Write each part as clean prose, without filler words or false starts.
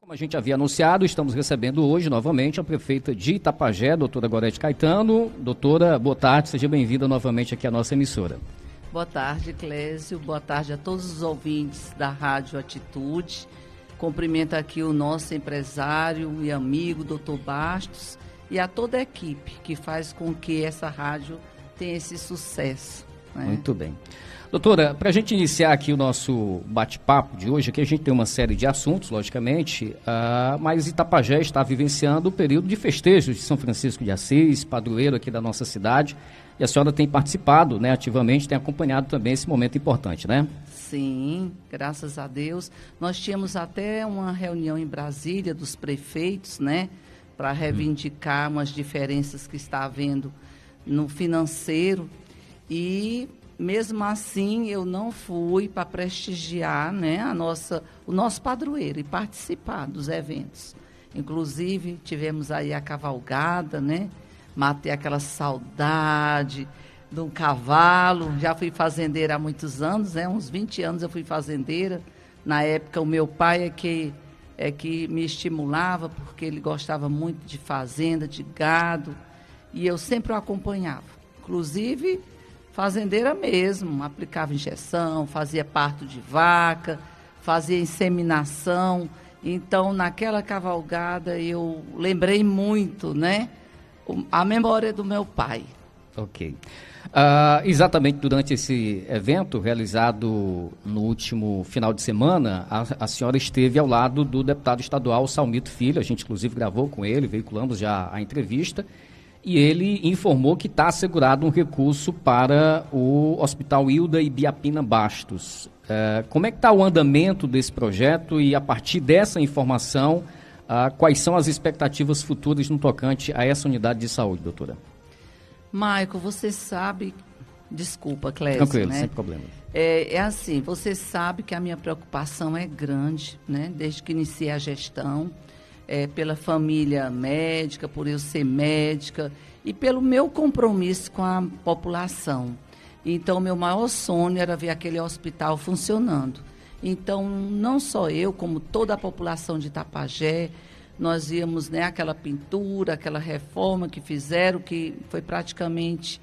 Como a gente havia anunciado, estamos recebendo hoje novamente a prefeita de Itapajé, doutora Gorete Caetano. Doutora, boa tarde, seja bem-vinda novamente aqui à nossa emissora. Boa tarde, Clésio. Boa tarde a todos os ouvintes da Rádio Atitude. Cumprimento aqui o nosso empresário e amigo, doutor Bastos, e a toda a equipe que faz com que essa rádio tenha esse sucesso. Né? Muito bem. Doutora, para a gente iniciar aqui o nosso bate-papo de hoje, aqui a gente tem uma série de assuntos, logicamente, mas Itapajé está vivenciando o período de festejos de São Francisco de Assis, padroeiro aqui da nossa cidade, e a senhora tem participado, né, ativamente, tem acompanhado também esse momento importante, né? Sim, graças a Deus. Nós tínhamos até uma reunião em Brasília dos prefeitos, né, para reivindicar umas diferenças que está havendo no financeiro e... Mesmo assim, eu não fui para prestigiar, né, o nosso padroeiro e participar dos eventos. Inclusive, tivemos aí a cavalgada, né? Matei aquela saudade de um cavalo. Já fui fazendeira há muitos anos, né? Uns 20 anos eu fui fazendeira. Na época, o meu pai é que me estimulava, porque ele gostava muito de fazenda, de gado. E eu sempre o acompanhava. Inclusive... fazendeira mesmo, aplicava injeção, fazia parto de vaca, fazia inseminação. Então, naquela cavalgada, eu lembrei muito, né, a memória do meu pai. Ok. Exatamente durante esse evento realizado no último final de semana, a senhora esteve ao lado do deputado estadual Salmito Filho, a gente inclusive gravou com ele, veiculamos já a entrevista, e ele informou que está assegurado um recurso para o Hospital Hilda Ibiapina Bastos. Como é que está o andamento desse projeto e, a partir dessa informação, quais são as expectativas futuras no tocante a essa unidade de saúde, doutora? Maico, você sabe... Desculpa, Clésio. Tranquilo, né? sem problema. É assim, você sabe que a minha preocupação é grande, né? Desde que iniciei a gestão. Pela família médica, por eu ser médica e pelo meu compromisso com a população. Então, meu maior sonho era ver aquele hospital funcionando. Então, não só eu, como toda a população de Itapajé, nós íamos, né, aquela pintura, aquela reforma que fizeram, que foi praticamente,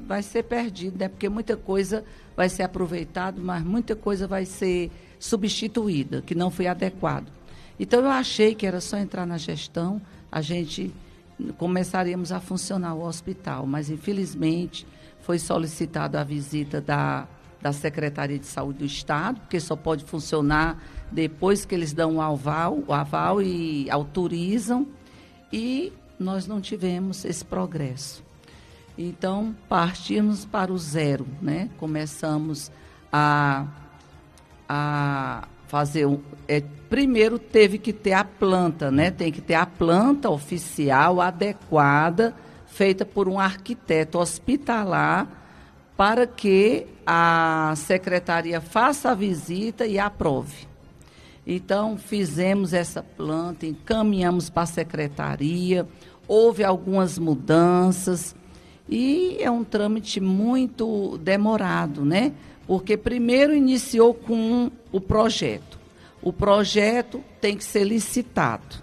vai ser perdido, né? Porque muita coisa vai ser aproveitada, mas muita coisa vai ser substituída, que não foi adequado. Então, eu achei que era só entrar na gestão, a gente começaríamos a funcionar o hospital, mas, infelizmente, foi solicitada a visita da Secretaria de Saúde do Estado, porque só pode funcionar depois que eles dão o aval e autorizam, e nós não tivemos esse progresso. Então, partimos para o zero, né? Começamos a fazer primeiro teve que ter a planta, né? Tem que ter a planta oficial adequada, feita por um arquiteto hospitalar, para que a secretaria faça a visita e aprove. Então, fizemos essa planta, encaminhamos para a secretaria, houve algumas mudanças e é um trâmite muito demorado, né? Porque primeiro iniciou com o projeto. O projeto tem que ser licitado.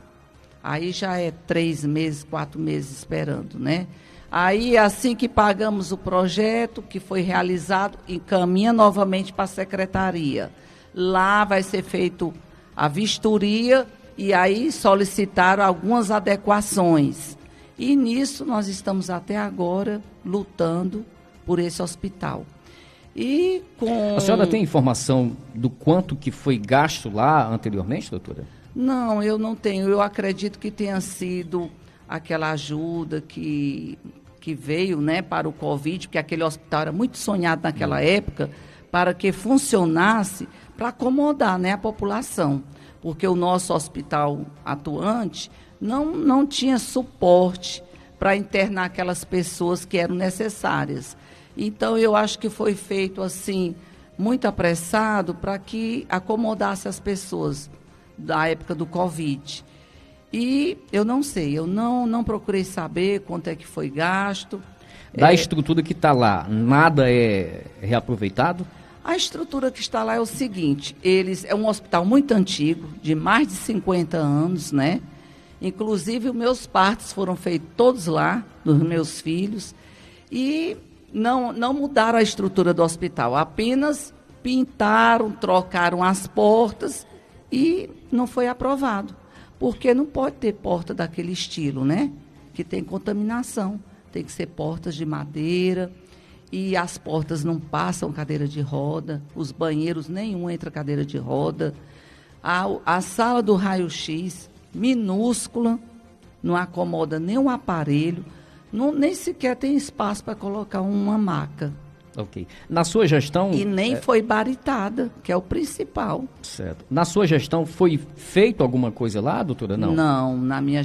Aí já é 3 meses, 4 meses esperando, né? Aí, assim que pagamos o projeto, que foi realizado, encaminha novamente para a secretaria. Lá vai ser feito a vistoria e aí solicitaram algumas adequações. E nisso nós estamos até agora lutando por esse hospital. A senhora tem informação do quanto que foi gasto lá anteriormente, doutora? Não, eu não tenho. Eu acredito que tenha sido aquela ajuda que veio, né, para o Covid, porque aquele hospital era muito sonhado naquela época, para que funcionasse para acomodar, né, a população. Porque o nosso hospital atuante não tinha suporte para internar aquelas pessoas que eram necessárias. Então, eu acho que foi feito, assim, muito apressado para que acomodasse as pessoas da época do Covid. E eu não sei, eu não procurei saber quanto é que foi gasto. Da estrutura que está lá, nada é reaproveitado? A estrutura que está lá é o seguinte, é um hospital muito antigo, de mais de 50 anos, né? Inclusive, os meus partos foram feitos todos lá, dos meus filhos, e não mudaram a estrutura do hospital, apenas pintaram, trocaram as portas e não foi aprovado. Porque não pode ter porta daquele estilo, né? Que tem contaminação. Tem que ser portas de madeira e as portas não passam cadeira de roda, os banheiros nenhum entra cadeira de roda. A sala do raio-x, minúscula, não acomoda nenhum aparelho, nem sequer tem espaço para colocar uma maca. Ok. Na sua gestão... E nem foi baritada, que é o principal. Certo. Na sua gestão foi feito alguma coisa lá, doutora? Não. Não, na minha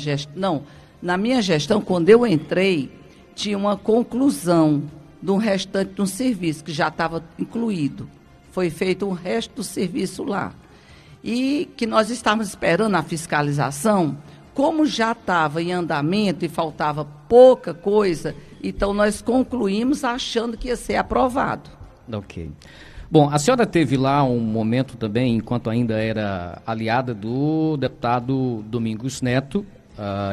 gestão, quando eu entrei, tinha uma conclusão do restante do serviço, que já estava incluído. Foi feito o resto do serviço lá. E que nós estávamos esperando a fiscalização, como já estava em andamento e faltava pouca coisa, então nós concluímos achando que ia ser aprovado. Ok. Bom, a senhora teve lá um momento também, enquanto ainda era aliada do deputado Domingos Neto,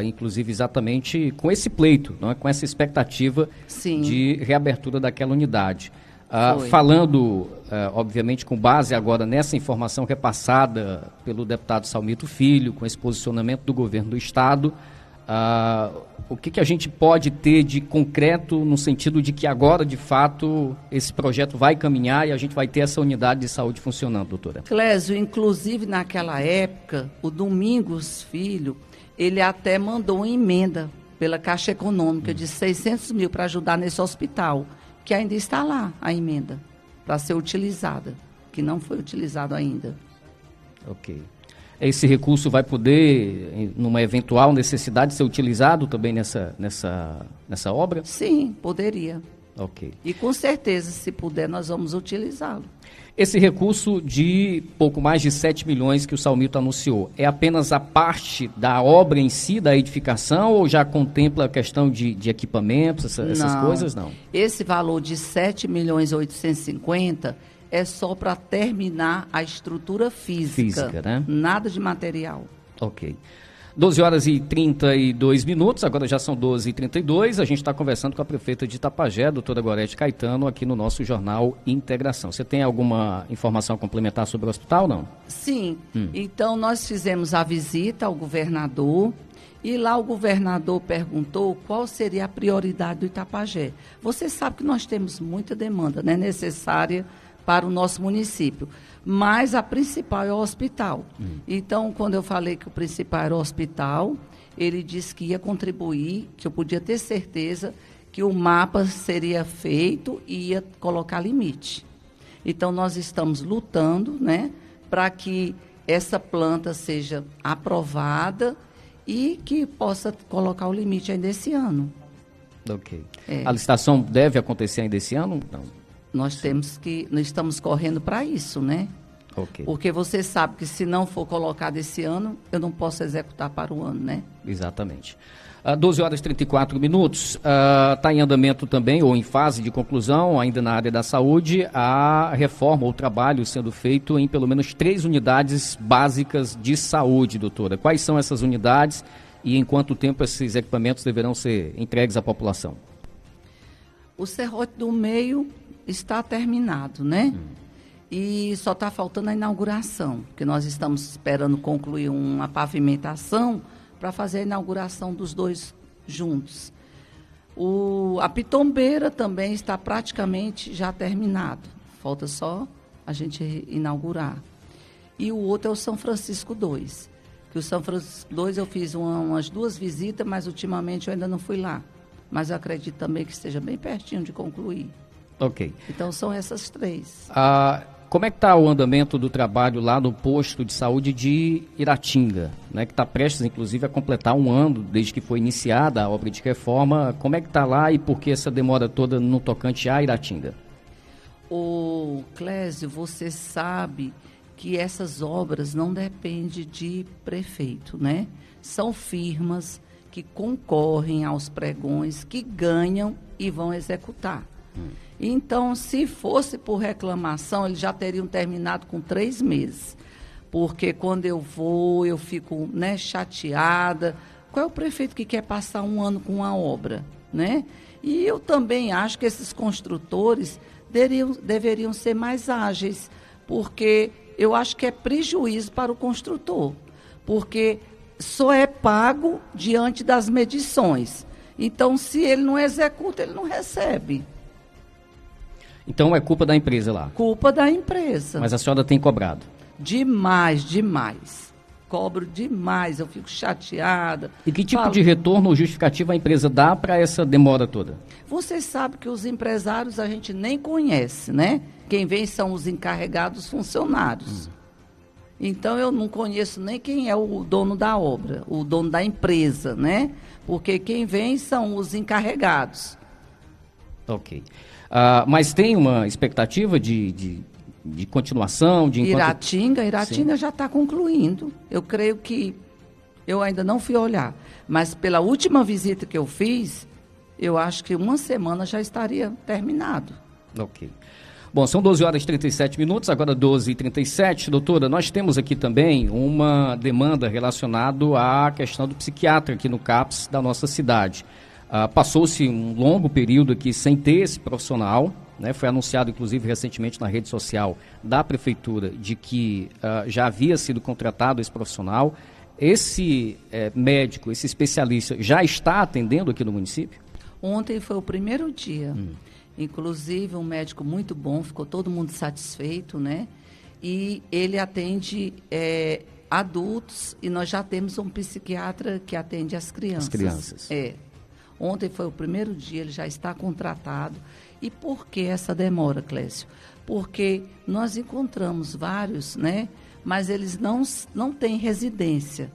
inclusive exatamente com esse pleito, não é? Com essa expectativa Sim. de reabertura daquela unidade. Falando, obviamente, com base agora nessa informação repassada pelo deputado Salmito Filho, com esse posicionamento do governo do Estado, o que a gente pode ter de concreto no sentido de que agora, de fato, esse projeto vai caminhar e a gente vai ter essa unidade de saúde funcionando, doutora? Clésio, inclusive naquela época, o Domingos Filho, ele até mandou uma emenda pela Caixa Econômica de 600 mil para ajudar nesse hospital, que ainda está lá, a emenda, para ser utilizada, que não foi utilizado ainda. Ok. Esse recurso vai poder, numa eventual necessidade, ser utilizado também nessa obra? Sim, poderia. Ok. E com certeza, se puder, nós vamos utilizá-lo. Esse recurso de pouco mais de 7 milhões que o Salmito anunciou, é apenas a parte da obra em si, da edificação, ou já contempla a questão de equipamentos, essas coisas? Não. Esse valor de 7 milhões e 850 é só para terminar a estrutura física, né? Nada de material. Ok. 12 horas e 32 minutos, agora já são 12h32, a gente está conversando com a prefeita de Itapajé, doutora Gorete Caetano, aqui no nosso jornal Integração. Você tem alguma informação a complementar sobre o hospital, não? Sim, Então nós fizemos a visita ao governador e lá o governador perguntou qual seria a prioridade do Itapajé. Você sabe que nós temos muita demanda, né, necessária para o nosso município, mas a principal é o hospital. Então, quando eu falei que o principal era o hospital, ele disse que ia contribuir, que eu podia ter certeza que o mapa seria feito e ia colocar limite. Então, nós estamos lutando, né, para que essa planta seja aprovada e que possa colocar o limite ainda esse ano. Ok. A licitação deve acontecer ainda esse ano? Não. Nós estamos correndo para isso, né? Ok. Porque você sabe que se não for colocado esse ano, eu não posso executar para o ano, né? Exatamente. 12 horas e 34 minutos. Está em andamento também, ou em fase de conclusão, ainda na área da saúde, a reforma ou trabalho sendo feito em pelo menos 3 unidades básicas de saúde, doutora. Quais são essas unidades e em quanto tempo esses equipamentos deverão ser entregues à população? O serrote do meio está terminado, né? E só está faltando a inauguração, porque nós estamos esperando concluir uma pavimentação para fazer a inauguração dos dois juntos. A Pitombeira também está praticamente já terminado. Falta só a gente inaugurar. E o outro é o São Francisco 2. Que o São Francisco 2 eu fiz umas 2 visitas, mas ultimamente eu ainda não fui lá. Mas eu acredito também que esteja bem pertinho de concluir. Ok. Então, são essas 3. Como é que está o andamento do trabalho lá no posto de saúde de Iratinga, né, que está prestes, inclusive, a completar 1 ano desde que foi iniciada a obra de reforma? Como é que está lá e por que essa demora toda no tocante a Iratinga? Clésio, você sabe que essas obras não dependem de prefeito, né? São firmas que concorrem aos pregões, que ganham e vão executar. Então, se fosse por reclamação, eles já teriam terminado com 3 meses. Porque quando eu vou, eu fico, né, chateada. Qual é o prefeito que quer passar um ano com uma obra, né? E eu também acho que esses construtores deveriam ser mais ágeis, porque eu acho que é prejuízo para o construtor, porque só é pago diante das medições. Então, se ele não executa, ele não recebe. Então é culpa da empresa lá. Culpa da empresa. Mas a senhora tem cobrado. Demais, demais. Cobro demais, eu fico chateada. E que tipo de retorno ou justificativa a empresa dá para essa demora toda? Você sabe que os empresários a gente nem conhece, né? Quem vem são os encarregados funcionários. Então eu não conheço nem quem é o dono da obra, o dono da empresa, né? Porque quem vem são os encarregados. Ok. Mas tem uma expectativa de continuação? Iratinga já está concluindo. Eu creio que, eu ainda não fui olhar, mas pela última visita que eu fiz, eu acho que uma semana já estaria terminado. Ok. Bom, são 12 horas e 37 minutos, agora 12h37. Doutora, nós temos aqui também uma demanda relacionada à questão do psiquiatra aqui no CAPS da nossa cidade. Passou-se um longo período aqui sem ter esse profissional, né? Foi anunciado, inclusive, recentemente na rede social da Prefeitura de que já havia sido contratado esse profissional. Esse médico, esse especialista, já está atendendo aqui no município? Ontem foi o primeiro dia. Inclusive, um médico muito bom, ficou todo mundo satisfeito, né? E ele atende adultos e nós já temos um psiquiatra que atende as crianças. As crianças. Ontem foi o primeiro dia, ele já está contratado. E por que essa demora, Clécio? Porque nós encontramos vários, né? Mas eles não têm residência,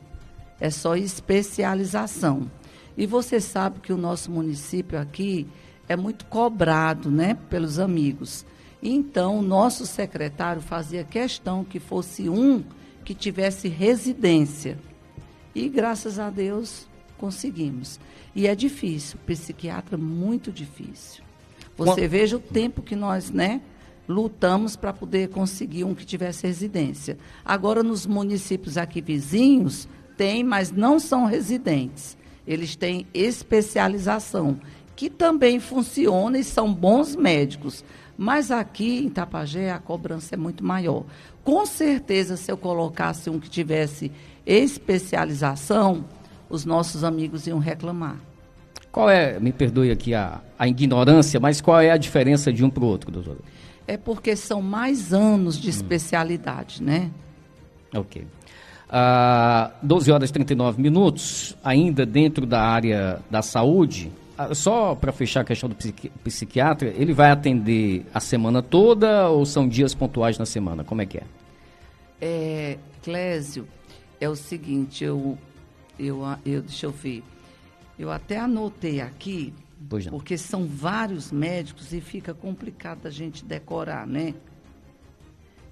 é só especialização. E você sabe que o nosso município aqui é muito cobrado, né, pelos amigos. Então, o nosso secretário fazia questão que fosse um que tivesse residência. E, graças a Deus, conseguimos. E é difícil, psiquiatra muito difícil. Você veja o tempo que nós, né, lutamos para poder conseguir um que tivesse residência. Agora, nos municípios aqui vizinhos, tem, mas não são residentes. Eles têm especialização, que também funciona e são bons médicos. Mas aqui em Tapajé a cobrança é muito maior. Com certeza, se eu colocasse um que tivesse especialização, os nossos amigos iam reclamar. Qual é, me perdoe aqui a ignorância, mas qual é a diferença de um para o outro, doutora? É porque são mais anos de especialidade, né? Ok. 12 horas e 39 minutos, ainda dentro da área da saúde. Só para fechar a questão do psiquiatra, ele vai atender a semana toda ou são dias pontuais na semana? Como é que é? Clésio, é o seguinte, deixa eu ver. Eu até anotei aqui, porque são vários médicos e fica complicado a gente decorar, né?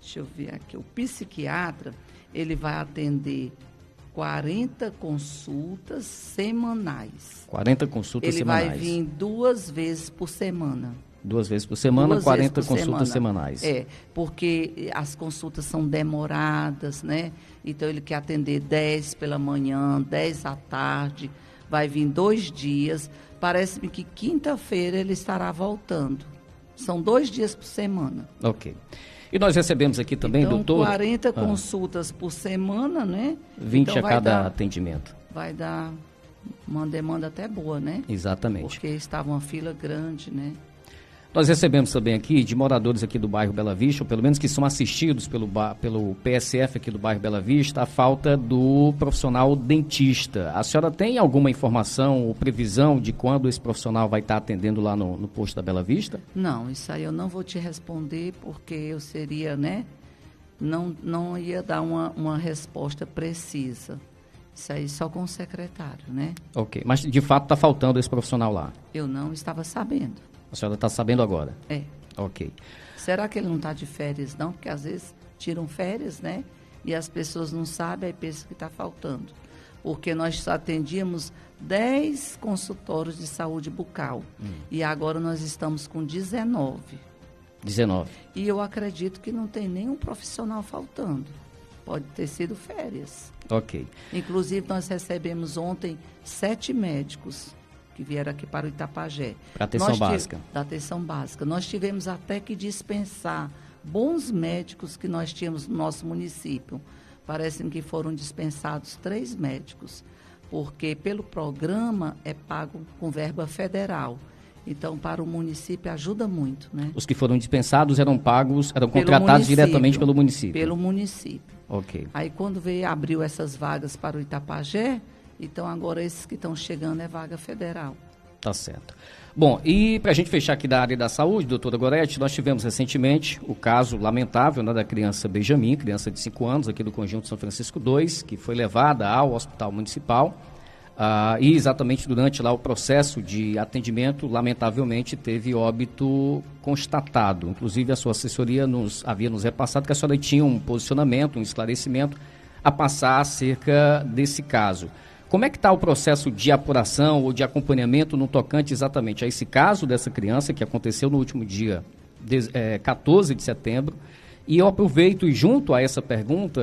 Deixa eu ver aqui. O psiquiatra, ele vai atender 40 consultas semanais. 40 consultas semanais. Ele vai vir 2 vezes por semana. 2 vezes por semana, 40 consultas semanais. Porque as consultas são demoradas, né? Então, ele quer atender 10 pela manhã, 10 à tarde, vai vir 2 dias. Parece-me que quinta-feira ele estará voltando. São 2 dias por semana. Ok. E nós recebemos aqui também, então, doutor... 40 consultas por semana, né? 20 então, a cada atendimento. Vai dar uma demanda até boa, né? Exatamente. Porque estava uma fila grande, né? Nós recebemos também aqui de moradores aqui do bairro Bela Vista, ou pelo menos que são assistidos pelo PSF aqui do bairro Bela Vista, a falta do profissional dentista. A senhora tem alguma informação ou previsão de quando esse profissional vai estar atendendo lá no posto da Bela Vista? Não, isso aí eu não vou te responder porque eu seria, né? Não ia dar uma resposta precisa. Isso aí só com o secretário, né? Ok, mas de fato está faltando esse profissional lá? Eu não estava sabendo. A senhora está sabendo agora? É. Ok. Será que ele não está de férias, não? Porque às vezes tiram férias, né? E as pessoas não sabem, aí pensam que está faltando. porque nós atendíamos 10 consultórios de saúde bucal e agora nós estamos com 19. 19. E eu acredito que não tem nenhum profissional faltando. Pode ter sido férias. Ok. Inclusive, nós recebemos ontem 7 médicos que vieram aqui para o Itapajé. Para atenção básica. Da atenção básica. Nós tivemos até que dispensar bons médicos que nós tínhamos no nosso município. Parece que foram dispensados 3 médicos, porque pelo programa é pago com verba federal. Então, para o município ajuda muito, né? Os que foram dispensados eram contratados diretamente pelo município? Pelo município. Ok. Aí, quando abriu essas vagas para o Itapajé, então agora esses que estão chegando é vaga federal. Tá certo. Bom, e para a gente fechar aqui da área da saúde, doutora Gorete, nós tivemos recentemente o caso lamentável, né, da criança Benjamin, criança de 5 anos, aqui do Conjunto São Francisco II, que foi levada ao hospital municipal. E exatamente durante lá o processo de atendimento, lamentavelmente, teve óbito constatado. Inclusive, a sua assessoria havia nos repassado que a senhora tinha um posicionamento, um esclarecimento a passar acerca desse caso. Como é que está o processo de apuração ou de acompanhamento no tocante exatamente a esse caso dessa criança que aconteceu no último dia 14 de setembro? E eu aproveito e junto a essa pergunta,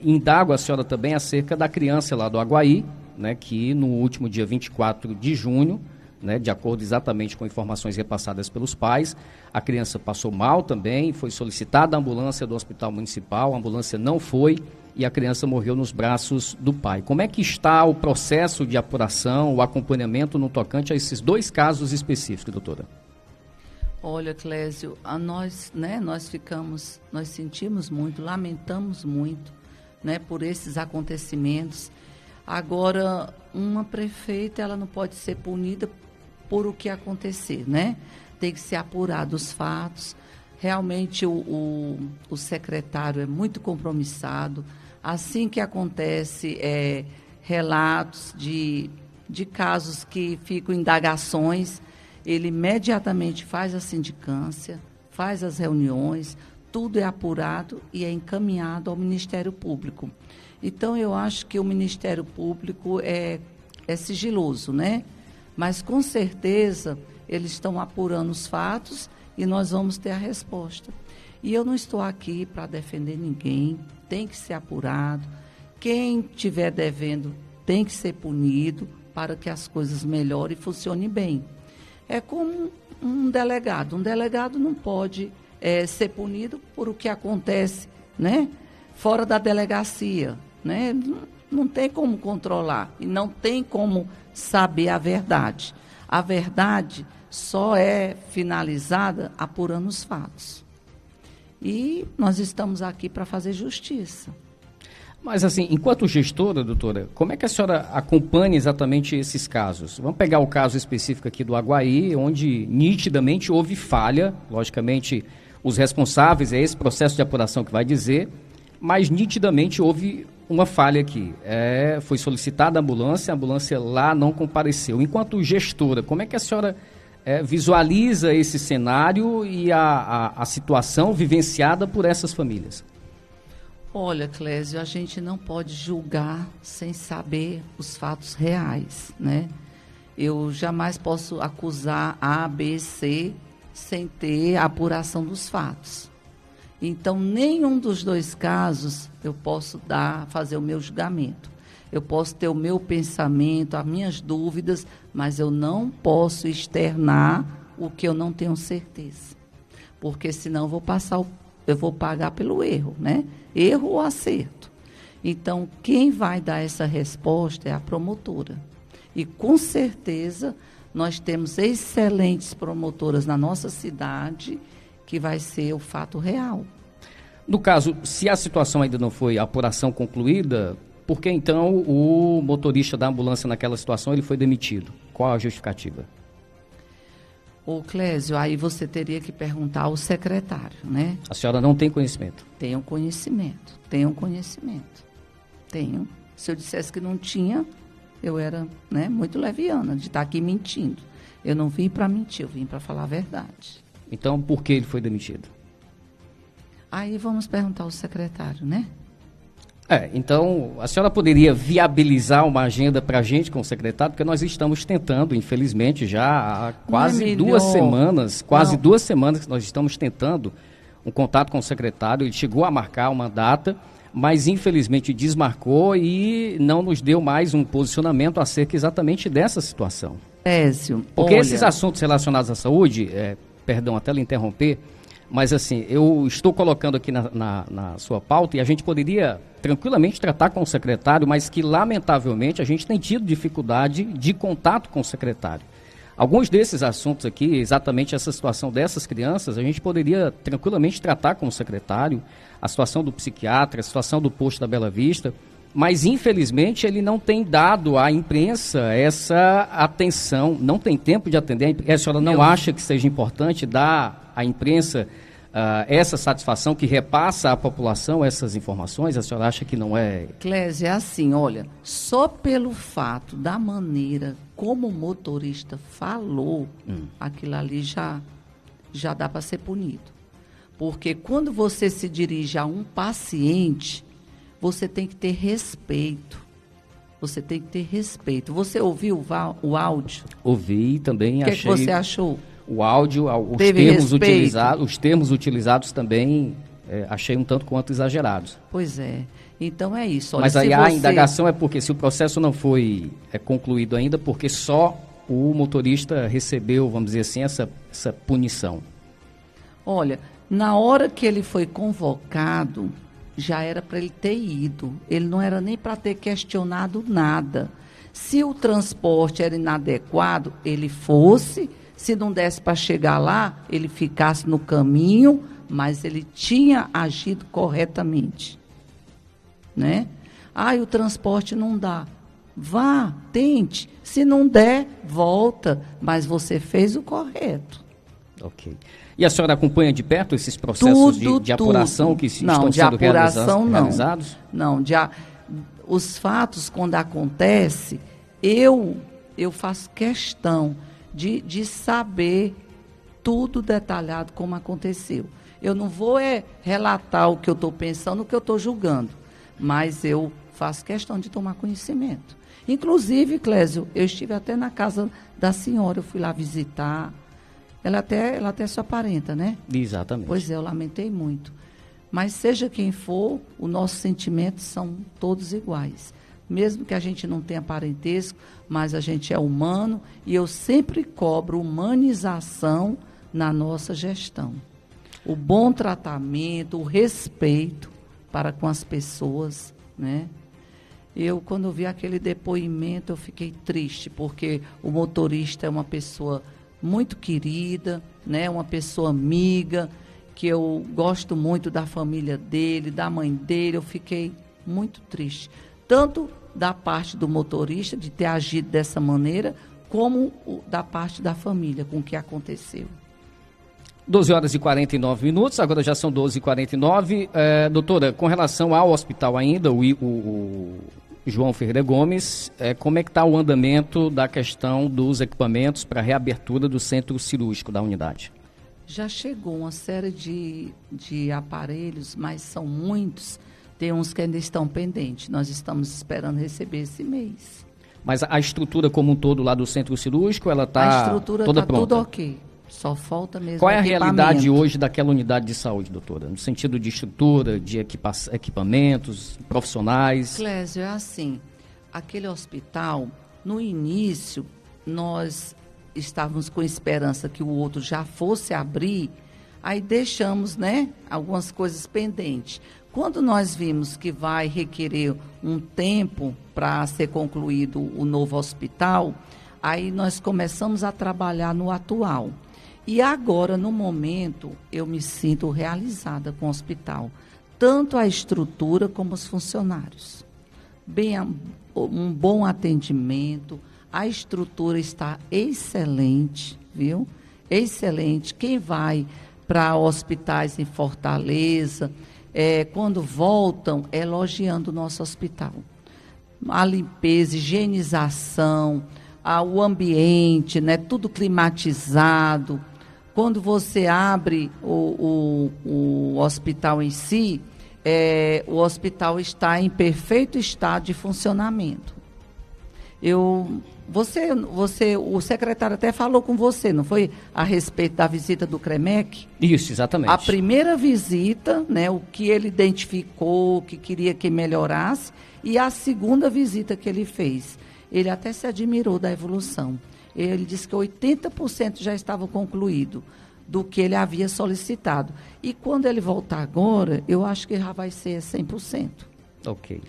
indago a senhora também acerca da criança lá do Aguaí, né, que no último dia 24 de junho, né, de acordo exatamente com informações repassadas pelos pais, a criança passou mal também, foi solicitada a ambulância do hospital municipal, a ambulância não foi e a criança morreu nos braços do pai. Como é que está o processo de apuração, o acompanhamento no tocante a esses 2 casos específicos, doutora? Olha, Clésio, nós sentimos muito, lamentamos muito, né, por esses acontecimentos. Agora, uma prefeita, ela não pode ser punida por o que acontecer, né? Tem que ser apurado os fatos. Realmente, o secretário é muito compromissado. Assim que acontece relatos de casos que ficam indagações, ele imediatamente faz a sindicância, faz as reuniões, tudo é apurado e é encaminhado ao Ministério Público. Então, eu acho que o Ministério Público é sigiloso, né? Mas, com certeza, eles estão apurando os fatos e nós vamos ter a resposta. E eu não estou aqui para defender ninguém, tem que ser apurado. Quem estiver devendo tem que ser punido para que as coisas melhorem e funcionem bem. É como um delegado. Um delegado não pode ser punido por o que acontece, né, fora da delegacia, né? Não tem como controlar e não tem como saber a verdade. A verdade só é finalizada apurando os fatos. E nós estamos aqui para fazer justiça. Mas assim, enquanto gestora, doutora, como é que a senhora acompanha exatamente esses casos? Vamos pegar o caso específico aqui do Aguaí, onde nitidamente houve falha, logicamente os responsáveis, é esse processo de apuração que vai dizer, mas nitidamente houve uma falha aqui. Foi solicitada a ambulância lá não compareceu. Enquanto gestora, como é que a senhora visualiza esse cenário e a situação vivenciada por essas famílias? Olha, Clésio, a gente não pode julgar sem saber os fatos reais, né? Eu jamais posso acusar A, B, C sem ter a apuração dos fatos. Então, nenhum dos 2 casos eu posso fazer o meu julgamento. Eu posso ter o meu pensamento, as minhas dúvidas, mas eu não posso externar o que eu não tenho certeza. Porque senão eu vou pagar pelo erro, né? Erro ou acerto. Então, quem vai dar essa resposta é a promotora. E, com certeza, nós temos excelentes promotoras na nossa cidade, que vai ser o fato real. No caso, se a situação ainda não foi a apuração concluída, por que então o motorista da ambulância naquela situação ele foi demitido? Qual a justificativa? Ô, Clésio, aí você teria que perguntar ao secretário, né? A senhora não tem conhecimento? Tenho conhecimento. Tenho. Se eu dissesse que não tinha, eu era, né, muito leviana de estar aqui mentindo. Eu não vim para mentir, eu vim para falar a verdade. Então, por que ele foi demitido? Aí vamos perguntar ao secretário, né? Então, a senhora poderia viabilizar uma agenda para a gente com o secretário, porque nós estamos tentando, infelizmente, já há quase 2 semanas, que nós estamos tentando um contato com o secretário. Ele chegou a marcar uma data, mas infelizmente desmarcou e não nos deu mais um posicionamento acerca exatamente dessa situação. Porque esses assuntos relacionados à saúde, perdão até lhe interromper, mas assim, eu estou colocando aqui na sua pauta e a gente poderia tranquilamente tratar com o secretário, mas que lamentavelmente a gente tem tido dificuldade de contato com o secretário. Alguns desses assuntos aqui, exatamente essa situação dessas crianças, a gente poderia tranquilamente tratar com o secretário, a situação do psiquiatra, a situação do posto da Bela Vista, mas infelizmente ele não tem dado à imprensa essa atenção, não tem tempo de atender. A senhora não acha que seja importante dar à imprensa essa satisfação que repassa à população essas informações? A senhora acha que não é? Clésia, é assim, olha, só pelo fato da maneira como o motorista falou, aquilo ali já dá para ser punido. Porque quando você se dirige a um paciente, você tem que ter respeito. Você tem que ter respeito. Você ouviu o áudio? Ouvi também, achei. O que você achou? O áudio, os termos utilizados também achei um tanto quanto exagerados. Pois é. Então é isso. Olha, mas aí a indagação é porque se o processo não foi concluído ainda, porque só o motorista recebeu, vamos dizer assim, essa punição. Olha, na hora que ele foi convocado, já era para ele ter ido. Ele não era nem para ter questionado nada. Se o transporte era inadequado, ele fosse. Se não desse para chegar lá, ele ficasse no caminho, mas ele tinha agido corretamente. Né? O transporte não dá. Vá, tente. Se não der, volta. Mas você fez o correto. Ok. E a senhora acompanha de perto esses processos de apuração que estão sendo realizados? Não, os fatos, quando acontecem, eu faço questão de saber tudo detalhado como aconteceu. Eu não vou relatar o que eu estou pensando, o que eu estou julgando, mas eu faço questão de tomar conhecimento. Inclusive, Clésio, eu estive até na casa da senhora, eu fui lá visitar. Ela até é sua parenta, né? Exatamente. Pois é, eu lamentei muito. Mas seja quem for, os nossos sentimentos são todos iguais. Mesmo que a gente não tenha parentesco, mas a gente é humano e eu sempre cobro humanização na nossa gestão. O bom tratamento, o respeito para com as pessoas, né? Quando eu vi aquele depoimento, eu fiquei triste, porque o motorista é uma pessoa muito querida, né? Uma pessoa amiga, que eu gosto muito da família dele, da mãe dele. Eu fiquei muito triste. Tanto da parte do motorista, de ter agido dessa maneira, como da parte da família, com o que aconteceu. 12h49, agora já são 12h49. Doutora, com relação ao hospital ainda, o João Ferreira Gomes, como é que está o andamento da questão dos equipamentos para a reabertura do centro cirúrgico da unidade? Já chegou uma série de aparelhos, mas são muitos. Tem uns que ainda estão pendentes. Nós estamos esperando receber esse mês. Mas a estrutura como um todo lá do centro cirúrgico, ela está toda pronta? A estrutura está tudo ok. Só falta mesmo Qual é a realidade hoje daquela unidade de saúde, doutora? No sentido de estrutura, de equipamentos, profissionais? Clésio, é assim, aquele hospital, no início, nós estávamos com esperança que o outro já fosse abrir, aí deixamos, né, algumas coisas pendentes. Quando nós vimos que vai requerer um tempo para ser concluído o novo hospital, aí nós começamos a trabalhar no atual. E agora, no momento, eu me sinto realizada com o hospital. Tanto a estrutura como os funcionários. Um bom atendimento, a estrutura está excelente, viu? Excelente. Quem vai para hospitais em Fortaleza, quando voltam, elogiando o nosso hospital. A limpeza, higienização, o ambiente, né, tudo climatizado. Quando você abre o hospital em si, o hospital está em perfeito estado de funcionamento. O secretário até falou com você, não foi? A respeito da visita do CREMEC? Isso, exatamente. A primeira visita, né, o que ele identificou, o que queria que melhorasse, e a segunda visita que ele fez. Ele até se admirou da evolução. Ele disse que 80% já estava concluído do que ele havia solicitado. E quando ele voltar agora, eu acho que já vai ser 100%. Ok.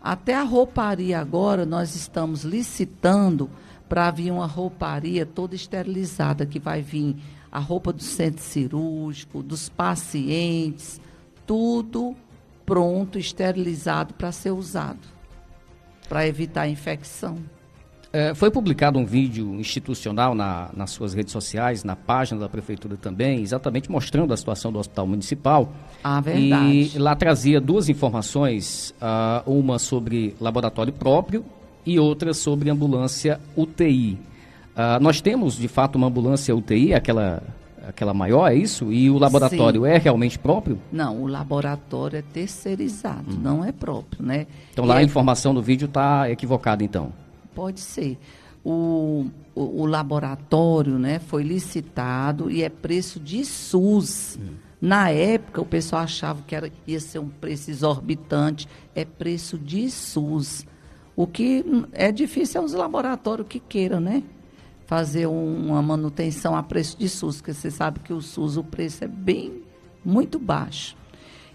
Até a rouparia agora, nós estamos licitando para vir uma rouparia toda esterilizada, que vai vir a roupa do centro cirúrgico, dos pacientes, tudo pronto, esterilizado para ser usado, para evitar a infecção. Foi publicado um vídeo institucional nas suas redes sociais, na página da Prefeitura também, exatamente mostrando a situação do Hospital Municipal. Ah, verdade. E lá trazia duas informações, uma sobre laboratório próprio e outra sobre ambulância UTI. Nós temos, de fato, uma ambulância UTI, aquela maior, é isso? E o laboratório Sim. é realmente próprio? Não, o laboratório é terceirizado, não é próprio, né? Então lá E a informação do vídeo está equivocada, então. Pode ser. O laboratório, né, foi licitado e é preço de SUS. Na época, o pessoal achava que ia ser um preço exorbitante. É preço de SUS. O que é difícil é os laboratórios que queiram, né, fazer uma manutenção a preço de SUS, porque você sabe que o SUS, o preço é muito baixo.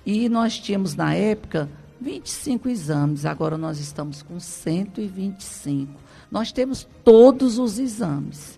E nós tínhamos, na época, 25 exames, agora nós estamos com 125. Nós temos todos os exames,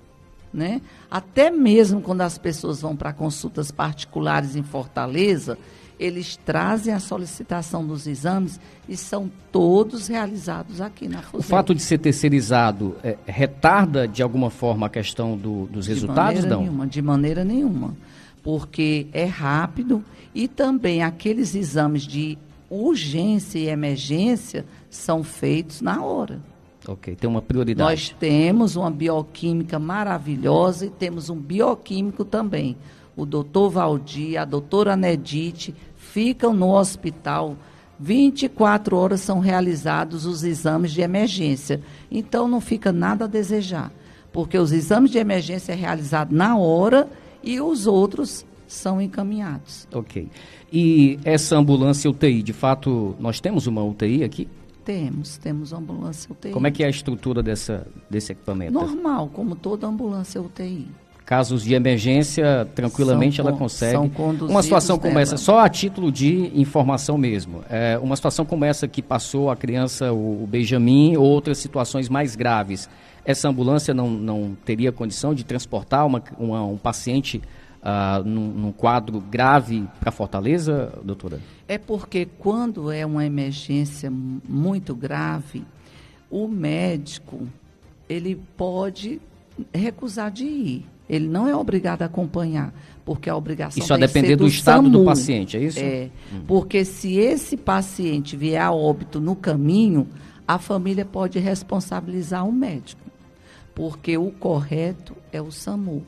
né? Até mesmo quando as pessoas vão para consultas particulares em Fortaleza, eles trazem a solicitação dos exames e são todos realizados aqui na FUSEP. O fato de ser terceirizado retarda de alguma forma a questão dos resultados, não? De maneira nenhuma, porque é rápido e também aqueles exames de urgência e emergência são feitos na hora. Ok, tem uma prioridade. Nós temos uma bioquímica maravilhosa e temos um bioquímico também. O doutor Valdir, a doutora Nedite ficam no hospital, 24 horas são realizados os exames de emergência. Então não fica nada a desejar, porque os exames de emergência é realizado na hora e os outros são encaminhados. Ok. E essa ambulância UTI, de fato, nós temos uma UTI aqui? Temos uma ambulância UTI. Como é que é a estrutura desse equipamento? Normal, como toda ambulância UTI. Casos de emergência, tranquilamente ela consegue. Uma situação como essa, só a título de informação mesmo. Uma situação como essa que passou a criança, o Benjamin, ou outras situações mais graves. Essa ambulância não teria condição de transportar um paciente num quadro grave para Fortaleza, doutora? É porque quando é uma emergência muito grave, o médico, ele pode recusar de ir. Ele não é obrigado a acompanhar, porque a obrigação Isso a tem que depender ser do estado SAMU. do paciente, é isso? Porque se esse paciente vier a óbito no caminho, a família pode responsabilizar o médico, porque o correto é o SAMU.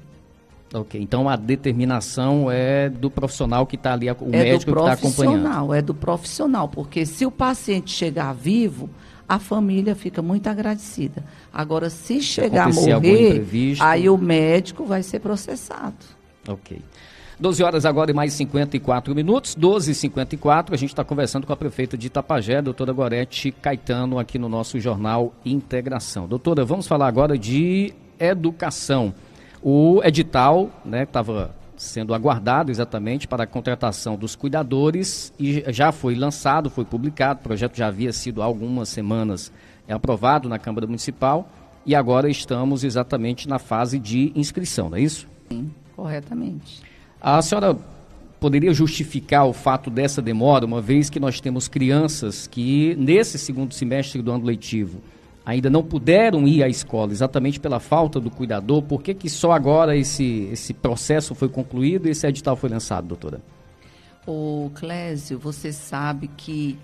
Ok, então a determinação é do profissional que está ali, o médico que está acompanhando. É do profissional, porque se o paciente chegar vivo, a família fica muito agradecida. Agora, se chegar a morrer, aí o médico vai ser processado. Ok. 12 horas agora e mais 54 minutos, 12h54, a gente está conversando com a prefeita de Itapajé, doutora Gorete Caetano, aqui no nosso Jornal Integração. Doutora, vamos falar agora de educação. O edital, né, estava sendo aguardado exatamente para a contratação dos cuidadores e já foi lançado, foi publicado, o projeto já havia sido há algumas semanas aprovado na Câmara Municipal e agora estamos exatamente na fase de inscrição, não é isso? Sim, corretamente. A senhora poderia justificar o fato dessa demora, uma vez que nós temos crianças que nesse segundo semestre do ano letivo ainda não puderam ir à escola, exatamente pela falta do cuidador? Por que só agora esse processo foi concluído e esse edital foi lançado, doutora? Ô, Clésio, você sabe que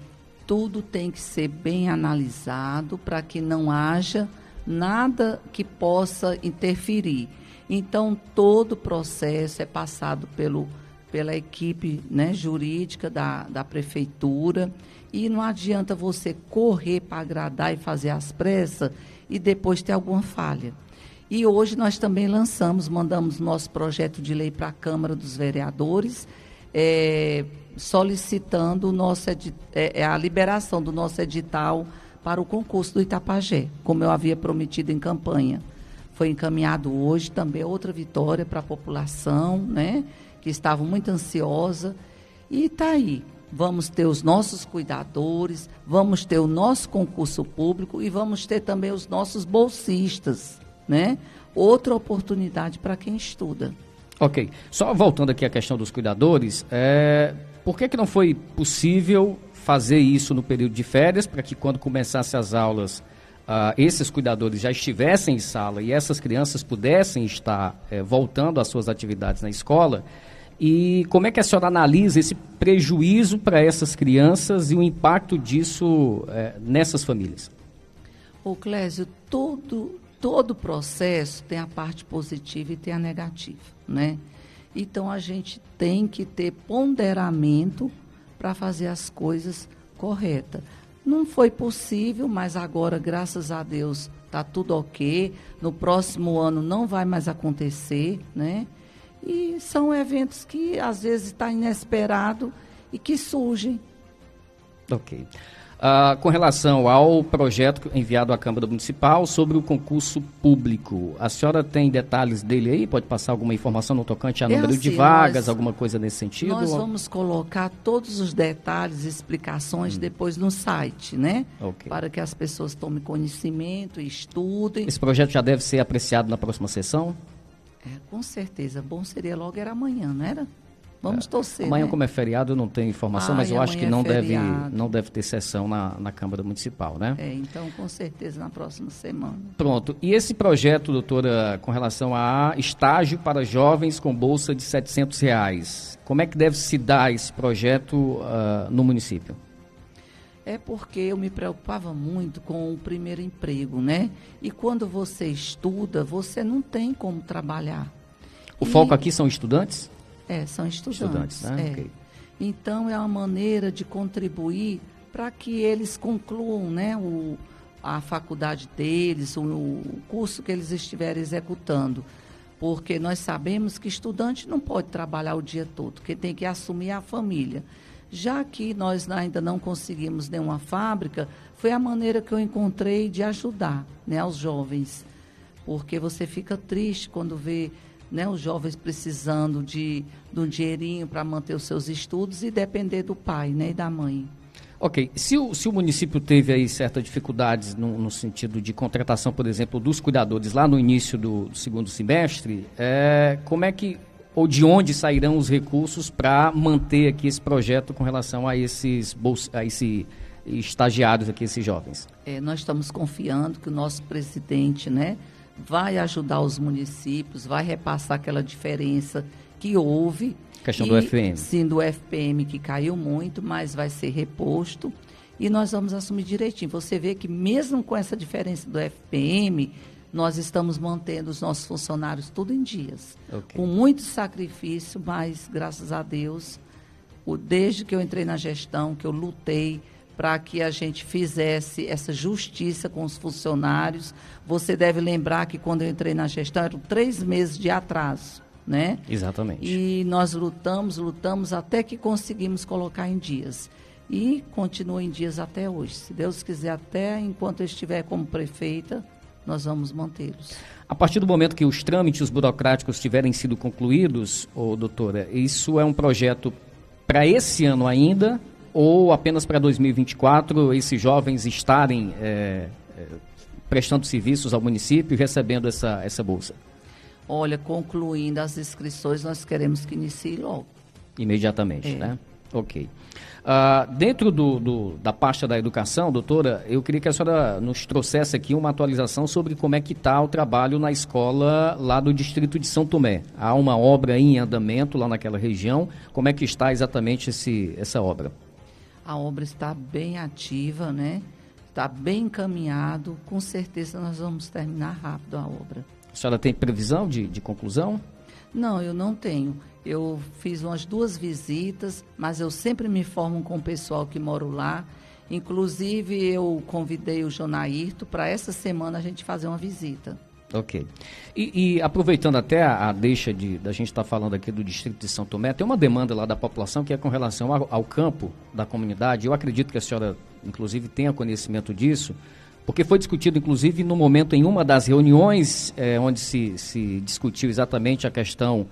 tudo tem que ser bem analisado para que não haja nada que possa interferir. Então, todo o processo é passado pelo pela equipe, né, jurídica da prefeitura, e não adianta você correr para agradar e fazer às pressas e depois ter alguma falha. E hoje nós também mandamos nosso projeto de lei para a Câmara dos Vereadores, solicitando a liberação do nosso edital para o concurso do Itapajé, como eu havia prometido em campanha. Foi encaminhado hoje também outra vitória para a população, né, que estava muito ansiosa. E está aí. Vamos ter os nossos cuidadores, vamos ter o nosso concurso público e vamos ter também os nossos bolsistas, né? Outra oportunidade para quem estuda. Ok. Só voltando aqui à questão dos cuidadores, por que não foi possível fazer isso no período de férias, para que quando começasse as aulas, esses cuidadores já estivessem em sala e essas crianças pudessem estar voltando às suas atividades na escola? E como é que a senhora analisa esse prejuízo para essas crianças e o impacto disso nessas famílias? Ô Clésio, todo processo tem a parte positiva e tem a negativa, né? Então, a gente tem que ter ponderamento para fazer as coisas corretas. Não foi possível, mas agora, graças a Deus, está tudo ok. No próximo ano não vai mais acontecer, né? E são eventos que, às vezes, está inesperado e que surgem. Ok. Com relação ao projeto enviado à Câmara Municipal sobre o concurso público, a senhora tem detalhes dele aí? Pode passar alguma informação no tocante a número de vagas, alguma coisa nesse sentido? Nós vamos colocar todos os detalhes e explicações depois no site, né? Okay. Para que as pessoas tomem conhecimento e estudem. Esse projeto já deve ser apreciado na próxima sessão? Com certeza. Bom seria logo era amanhã, não era? Vamos torcer, amanhã, né? como é feriado, eu não tenho informação, mas eu acho que não deve ter sessão na Câmara Municipal, né? Então, com certeza, na próxima semana. Pronto. E esse projeto, doutora, com relação a estágio para jovens com bolsa de R$700, como é que deve se dar esse projeto no município? Porque eu me preocupava muito com o primeiro emprego, né? E quando você estuda, você não tem como trabalhar. O foco aqui são estudantes? São estudantes, né? Okay. Então, é uma maneira de contribuir para que eles concluam, né, a faculdade deles, o curso que eles estiverem executando. Porque nós sabemos que estudante não pode trabalhar o dia todo, que tem que assumir a família. Já que nós ainda não conseguimos nenhuma fábrica, foi a maneira que eu encontrei de ajudar, né, os jovens. Porque você fica triste quando vê, né, os jovens precisando de um dinheirinho para manter os seus estudos e depender do pai, né, e da mãe. Ok. Se o município teve aí certas dificuldades no sentido de contratação, por exemplo, dos cuidadores lá no início do segundo semestre, como é que, ou de onde sairão os recursos para manter aqui esse projeto com relação a esses estagiários aqui, esses jovens? Nós estamos confiando que o nosso presidente, né, vai ajudar os municípios, vai repassar aquela diferença que houve. Questão do FPM. Sim, do FPM, que caiu muito, mas vai ser reposto. E nós vamos assumir direitinho. Você vê que mesmo com essa diferença do FPM, nós estamos mantendo os nossos funcionários tudo em dias. Okay. Com muito sacrifício, mas, graças a Deus, desde que eu entrei na gestão, que eu lutei para que a gente fizesse essa justiça com os funcionários. Você deve lembrar que quando eu entrei na gestão, eram 3 meses de atraso, né? Exatamente. E nós lutamos até que conseguimos colocar em dias. E continua em dias até hoje. Se Deus quiser, até enquanto eu estiver como prefeita, nós vamos mantê-los. A partir do momento que os trâmites burocráticos tiverem sido concluídos, doutora, isso é um projeto para esse ano ainda, ou apenas para 2024 esses jovens estarem prestando serviços ao município e recebendo essa bolsa? Olha, concluindo as inscrições, nós queremos que inicie logo. Imediatamente, né? Ok. Dentro da pasta da educação, doutora, eu queria que a senhora nos trouxesse aqui uma atualização sobre como é que está o trabalho na escola lá do distrito de São Tomé. Há uma obra em andamento lá naquela região. Como é que está exatamente essa obra? A obra está bem ativa, né? Está bem encaminhado. Com certeza nós vamos terminar rápido a obra. A senhora tem previsão de conclusão? Não, eu não tenho. Eu fiz umas 2 visitas, mas eu sempre me formo com o pessoal que mora lá. Inclusive, eu convidei o Jonairto para essa semana a gente fazer uma visita. Ok. E aproveitando até a deixa da gente estar falando aqui do distrito de São Tomé, tem uma demanda lá da população que é com relação ao campo da comunidade. Eu acredito que a senhora, inclusive, tenha conhecimento disso, porque foi discutido, inclusive, no momento em uma das reuniões onde se discutiu exatamente a questão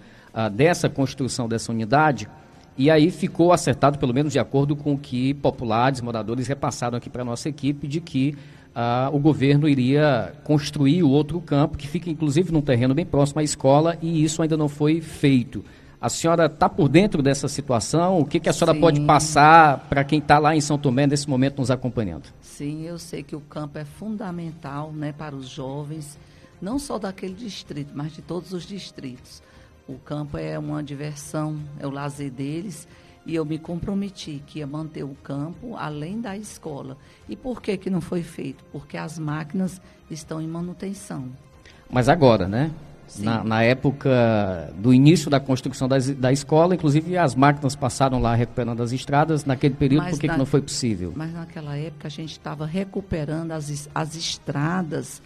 dessa construção dessa unidade, e aí ficou acertado, pelo menos de acordo com o que populares, moradores repassaram aqui para a nossa equipe, de que o governo iria construir o outro campo, que fica inclusive num terreno bem próximo à escola, e isso ainda não foi feito. A senhora está por dentro dessa situação? O que a senhora pode passar para quem está lá em São Tomé nesse momento nos acompanhando? Sim, eu sei que o campo é fundamental, né, para os jovens, não só daquele distrito, mas de todos os distritos. O campo é uma diversão, é o lazer deles. E eu me comprometi que ia manter o campo além da escola. E por que não foi feito? Porque as máquinas estão em manutenção. Mas agora, né? Na época do início da construção da escola, inclusive as máquinas passaram lá recuperando as estradas. Naquele período, por que não foi possível? Mas naquela época a gente estava recuperando as estradas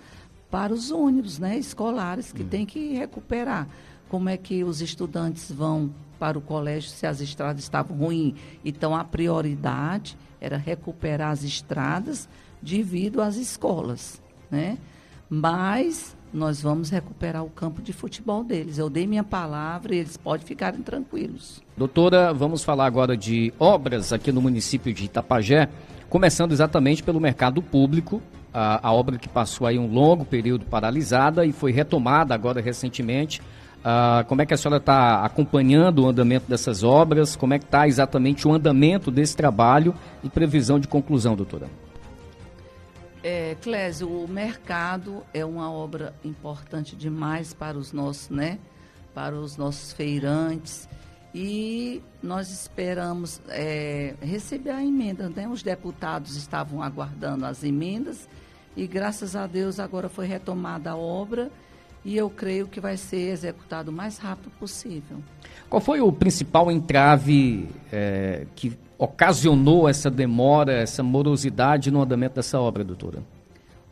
para os ônibus, né, escolares, que tem que recuperar. Como é que os estudantes vão para o colégio se as estradas estavam ruins? Então, a prioridade era recuperar as estradas devido às escolas, né? Mas nós vamos recuperar o campo de futebol deles. Eu dei minha palavra e eles podem ficarem tranquilos. Doutora, vamos falar agora de obras aqui no município de Itapajé, começando exatamente pelo mercado público. A obra que passou aí um longo período paralisada e foi retomada agora recentemente. Como é que a senhora está acompanhando o andamento dessas obras? Como é que está exatamente o andamento desse trabalho e previsão de conclusão, doutora? Clésio, o mercado é uma obra importante demais para os nossos, né? Para os nossos feirantes. E nós esperamos receber a emenda, né? Os deputados estavam aguardando as emendas e, graças a Deus, agora foi retomada a obra. E eu creio que vai ser executado o mais rápido possível. Qual foi o principal entrave que ocasionou essa demora, essa morosidade no andamento dessa obra, doutora?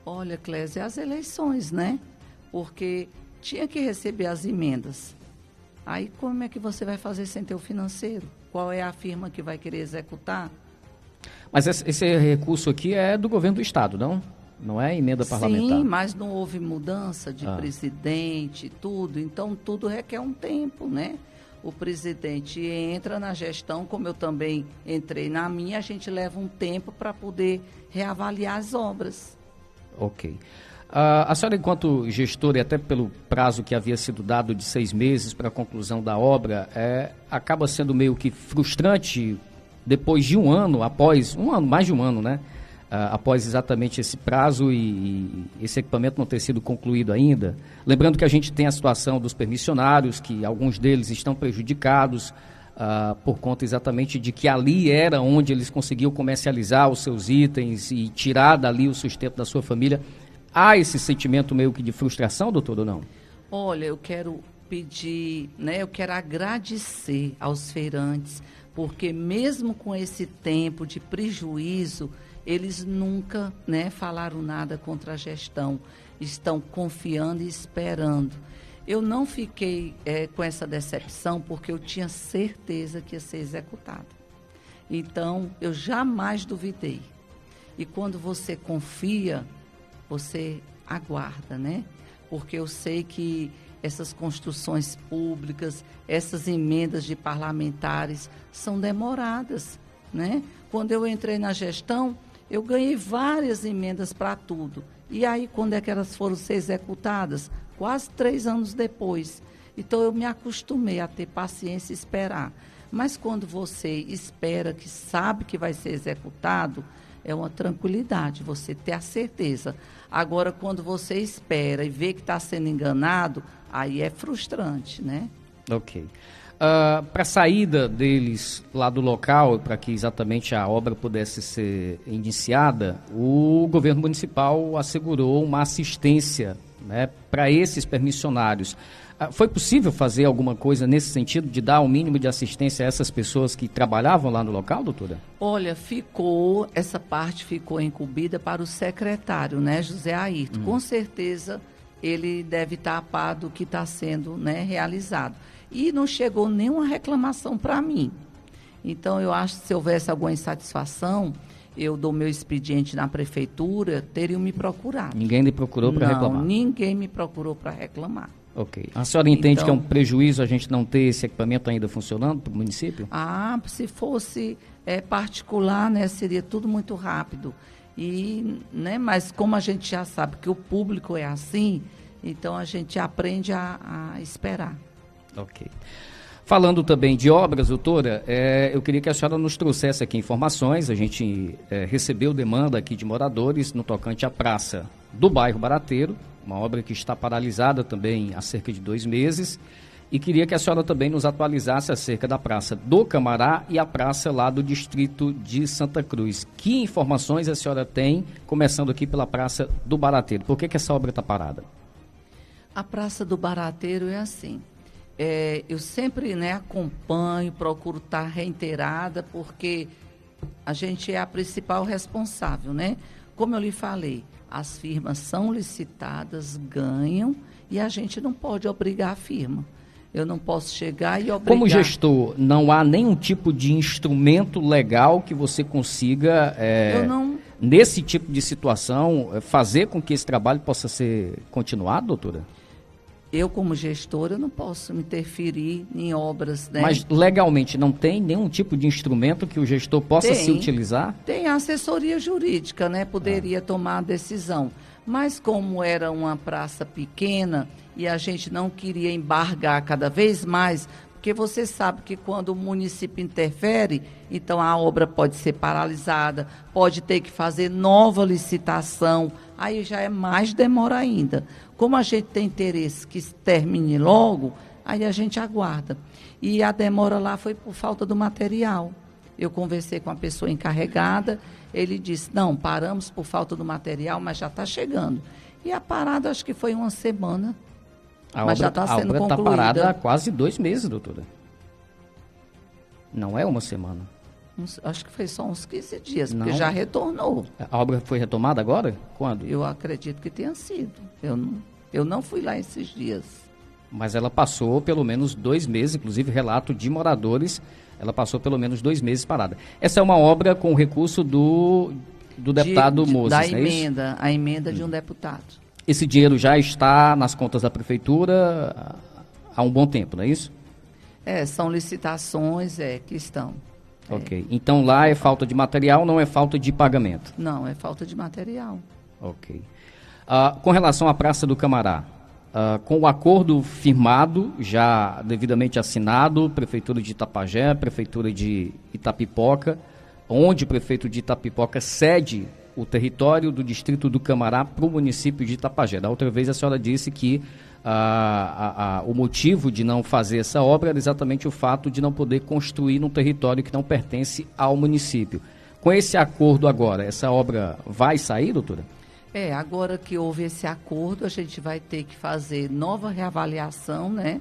Olha, Clésia, as eleições, né? Porque tinha que receber as emendas. Aí como é que você vai fazer sem ter o financeiro? Qual é a firma que vai querer executar? Mas esse recurso aqui é do governo do estado, não? Não é emenda parlamentar? Sim, mas não houve mudança de presidente, tudo. Então, tudo requer um tempo, né? O presidente entra na gestão, como eu também entrei na minha, a gente leva um tempo para poder reavaliar as obras. Ok. A senhora, enquanto gestora, e até pelo prazo que havia sido dado de 6 meses para a conclusão da obra, acaba sendo meio que frustrante depois de mais de um ano, né? Após exatamente esse prazo e esse equipamento não ter sido concluído ainda. Lembrando que a gente tem a situação dos permissionários, que alguns deles estão prejudicados por conta exatamente de que ali era onde eles conseguiam comercializar os seus itens e tirar dali o sustento da sua família. Há esse sentimento meio que de frustração, doutor, ou não? Olha, eu quero pedir, né, eu quero agradecer aos feirantes, porque mesmo com esse tempo de prejuízo, eles nunca, né, falaram nada contra a gestão, estão confiando e esperando. Eu não fiquei com essa decepção porque eu tinha certeza que ia ser executado. Então, eu jamais duvidei. E quando você confia, você aguarda, né? Porque eu sei que essas construções públicas, essas emendas de parlamentares são demoradas, né? Quando eu entrei na gestão, eu ganhei várias emendas para tudo. E aí, quando é que elas foram ser executadas? Quase 3 anos depois. Então, eu me acostumei a ter paciência e esperar. Mas quando você espera, que sabe que vai ser executado, é uma tranquilidade, você ter a certeza. Agora, quando você espera e vê que está sendo enganado, aí é frustrante, né? Ok. Para a saída deles lá do local, para que exatamente a obra pudesse ser iniciada, o governo municipal assegurou uma assistência né, para esses permissionários. Foi possível fazer alguma coisa nesse sentido, de dar o mínimo de assistência a essas pessoas que trabalhavam lá no local, doutora? Olha, essa parte ficou incumbida para o secretário, né, José Ayrton. Com certeza ele deve estar a par do que está sendo, né, realizado. E não chegou nenhuma reclamação para mim. Então, eu acho que se houvesse alguma insatisfação, eu dou meu expediente na prefeitura, teriam me procurado. Ninguém lhe procurou para reclamar? Não, ninguém me procurou para reclamar. Ok. A senhora entende que é um prejuízo a gente não ter esse equipamento ainda funcionando para o município? Se fosse particular, né, seria tudo muito rápido. Né, mas como a gente já sabe que o público é assim, então a gente aprende a esperar. Ok. Falando também de obras, doutora, eu queria que a senhora nos trouxesse aqui informações. A gente recebeu demanda aqui de moradores no tocante à praça do bairro Barateiro, uma obra que está paralisada também há cerca de 2 meses, e queria que a senhora também nos atualizasse acerca da praça do Camará e a praça lá do distrito de Santa Cruz. Que informações a senhora tem, começando aqui pela praça do Barateiro? Por que essa obra está parada? A praça do Barateiro é assim. Eu sempre, né, acompanho, procuro estar reiterada, porque a gente é a principal responsável, né? Como eu lhe falei, as firmas são licitadas, ganham, e a gente não pode obrigar a firma. Eu não posso chegar e obrigar... Como gestor, não há nenhum tipo de instrumento legal que você consiga, nesse tipo de situação, fazer com que esse trabalho possa ser continuado, doutora? Eu, como gestora, não posso interferir em obras, né? Mas legalmente não tem nenhum tipo de instrumento que o gestor possa se utilizar? Tem a assessoria jurídica, né? Poderia tomar a decisão. Mas como era uma praça pequena e a gente não queria embargar cada vez mais, porque você sabe que quando o município interfere, então a obra pode ser paralisada, pode ter que fazer nova licitação, aí já é mais demora ainda. Como a gente tem interesse que termine logo, aí a gente aguarda. E a demora lá foi por falta do material. Eu conversei com a pessoa encarregada, ele disse, não, paramos por falta do material, mas já está chegando. E a parada acho que foi 1 semana, mas já está sendo concluída. A obra está parada há quase 2 meses, doutora. Não é 1 semana. Acho que foi só uns 15 dias, porque já retornou. A obra foi retomada agora? Quando? Eu acredito que tenha sido. Eu não fui lá esses dias. Mas ela passou pelo menos 2 meses, inclusive relato de moradores, ela passou pelo menos 2 meses parada. Essa é uma obra com recurso do deputado Moses, da não é isso? A emenda de um deputado. Esse dinheiro já está nas contas da prefeitura há um bom tempo, não é isso? São licitações que estão. Ok. Então lá é falta de material, não é falta de pagamento? Não, é falta de material. Ok. Com relação à Praça do Camará, com o acordo firmado, já devidamente assinado, Prefeitura de Itapajé, Prefeitura de Itapipoca, onde o prefeito de Itapipoca cede o território do distrito do Camará para o município de Itapajé. Da outra vez a senhora disse que o motivo de não fazer essa obra era exatamente o fato de não poder construir num território que não pertence ao município. Com esse acordo agora, essa obra vai sair, doutora? Agora que houve esse acordo, a gente vai ter que fazer nova reavaliação, né?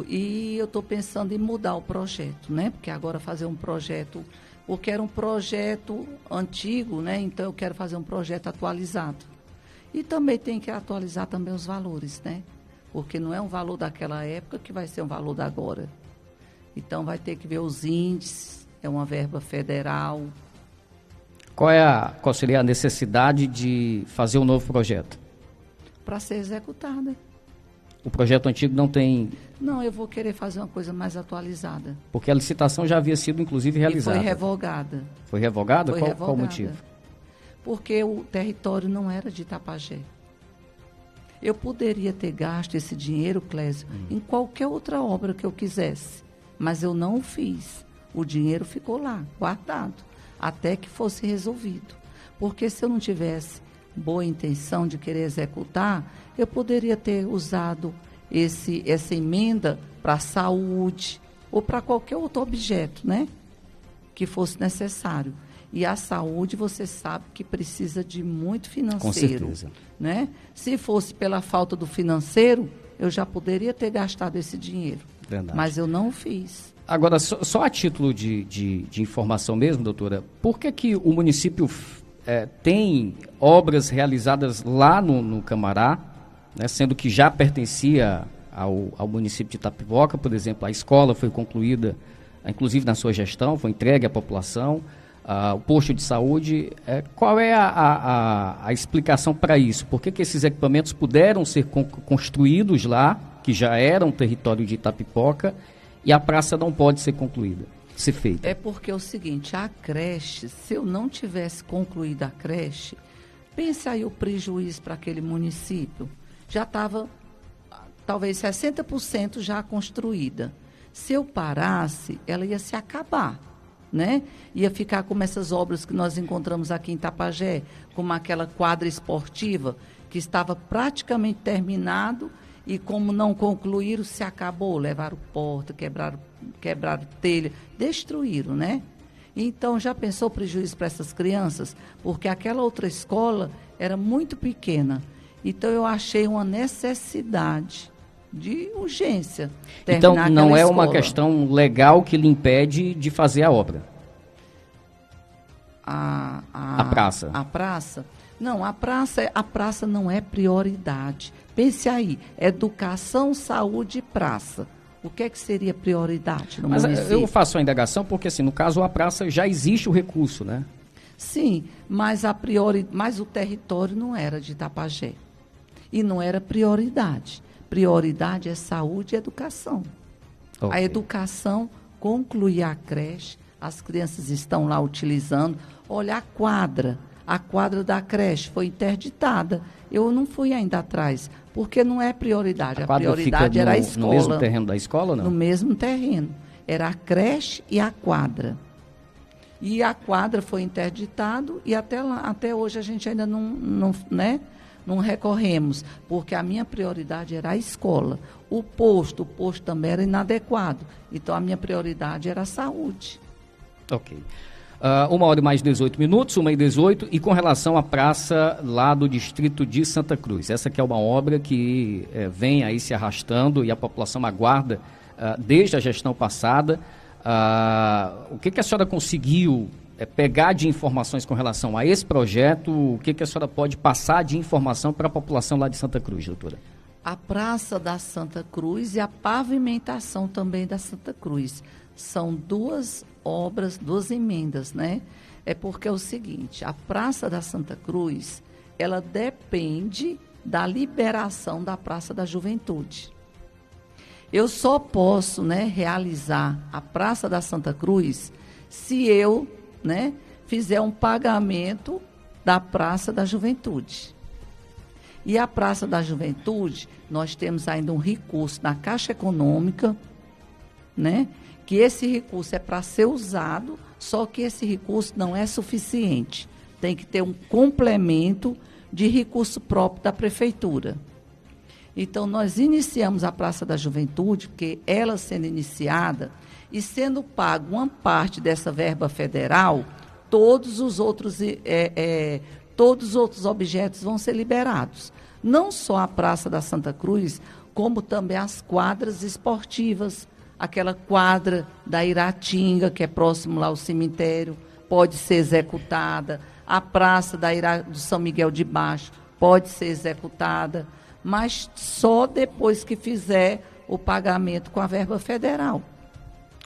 E eu estou pensando em mudar o projeto, né? Porque agora fazer um projeto, porque era um projeto antigo, né? Então eu quero fazer um projeto atualizado. E também tem que atualizar também os valores, né? Porque não é um valor daquela época que vai ser um valor da agora. Então vai ter que ver os índices, é uma verba federal. Qual seria a necessidade de fazer um novo projeto? Para ser executada. O projeto antigo não tem... Não, eu vou querer fazer uma coisa mais atualizada. Porque a licitação já havia sido, inclusive, realizada. E foi revogada. Foi revogada? Foi revogada. Qual o motivo? Porque o território não era de Itapajé. Eu poderia ter gasto esse dinheiro, Clésio, em qualquer outra obra que eu quisesse. Mas eu não o fiz. O dinheiro ficou lá, guardado, até que fosse resolvido. Porque se eu não tivesse boa intenção de querer executar, eu poderia ter usado essa emenda para a saúde ou para qualquer outro objeto, né? Que fosse necessário. E a saúde, você sabe que precisa de muito financeiro. Com certeza. Né? Se fosse pela falta do financeiro, eu já poderia ter gastado esse dinheiro. Verdade. Mas eu não fiz. Agora, só a título de informação mesmo, doutora, por que o município tem obras realizadas lá no Camará, né, sendo que já pertencia ao município de Itapipoca? Por exemplo, a escola foi concluída, inclusive na sua gestão, foi entregue à população, o posto de saúde. Qual é a explicação para isso? Por que esses equipamentos puderam ser construídos lá, que já eram território de Itapipoca, e a praça não pode ser concluída, ser feita? É porque é o seguinte, a creche, se eu não tivesse concluído a creche, pense aí o prejuízo para aquele município. Já estava, talvez, 60% já construída. Se eu parasse, ela ia se acabar, né? Ia ficar como essas obras que nós encontramos aqui em Tapajé, como aquela quadra esportiva, que estava praticamente terminado, e como não concluíram, se acabou, levaram porta, quebraram telha, destruíram, né? Então, já pensou o prejuízo para essas crianças? Porque aquela outra escola era muito pequena. Então, eu achei uma necessidade de urgência terminar. Então, não é uma escola. questão legal que lhe impede de fazer a obra? A praça? A praça? Não, a praça não é prioridade. Pense aí, educação, saúde e praça. O que é que seria prioridade no município? Mas eu faço a indagação porque, assim, no caso, a praça já existe o recurso, né? Sim, mas o território não era de Itapajé. E não era prioridade. Prioridade é saúde e educação. Okay. A educação, concluir a creche, as crianças estão lá utilizando. Olha, a quadra da creche foi interditada. Eu não fui ainda atrás, porque não é prioridade. A prioridade era a escola. No mesmo terreno da escola, não? No mesmo terreno. Era a creche e a quadra. E a quadra foi interditada e até hoje a gente ainda não recorremos, porque a minha prioridade era a escola. O posto também era inadequado. Então, a minha prioridade era a saúde. Ok. 1h mais 18, 1h18, e com relação à praça lá do distrito de Santa Cruz. Essa que é uma obra que vem aí se arrastando e a população aguarda desde a gestão passada. O que a senhora conseguiu pegar de informações com relação a esse projeto? O que a senhora pode passar de informação para a população lá de Santa Cruz, doutora? A praça da Santa Cruz e a pavimentação também da Santa Cruz. São duas obras, duas emendas, né? É porque é o seguinte, a Praça da Santa Cruz, ela depende da liberação da Praça da Juventude. Eu só posso, né, realizar a Praça da Santa Cruz se eu, né, fizer um pagamento da Praça da Juventude. E a Praça da Juventude, nós temos ainda um recurso na Caixa Econômica, né? Que esse recurso é para ser usado, só que esse recurso não é suficiente. Tem que ter um complemento de recurso próprio da Prefeitura. Então, nós iniciamos a Praça da Juventude, porque ela sendo iniciada e sendo pago uma parte dessa verba federal, todos os outros objetos vão ser liberados. Não só a Praça da Santa Cruz, como também as quadras esportivas. Aquela quadra da Iratinga, que é próximo lá ao cemitério, pode ser executada. A praça do São Miguel de Baixo pode ser executada, mas só depois que fizer o pagamento com a verba federal.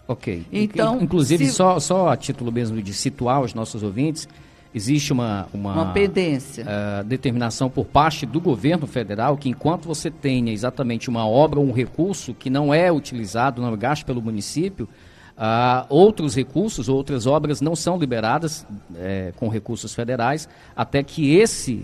Ok. Então, inclusive, só a título mesmo de situar os nossos ouvintes, existe uma pendência, determinação por parte do governo federal que enquanto você tenha exatamente uma obra ou um recurso que não é utilizado, não é gasto pelo município, outros recursos, outras obras não são liberadas com recursos federais até que esse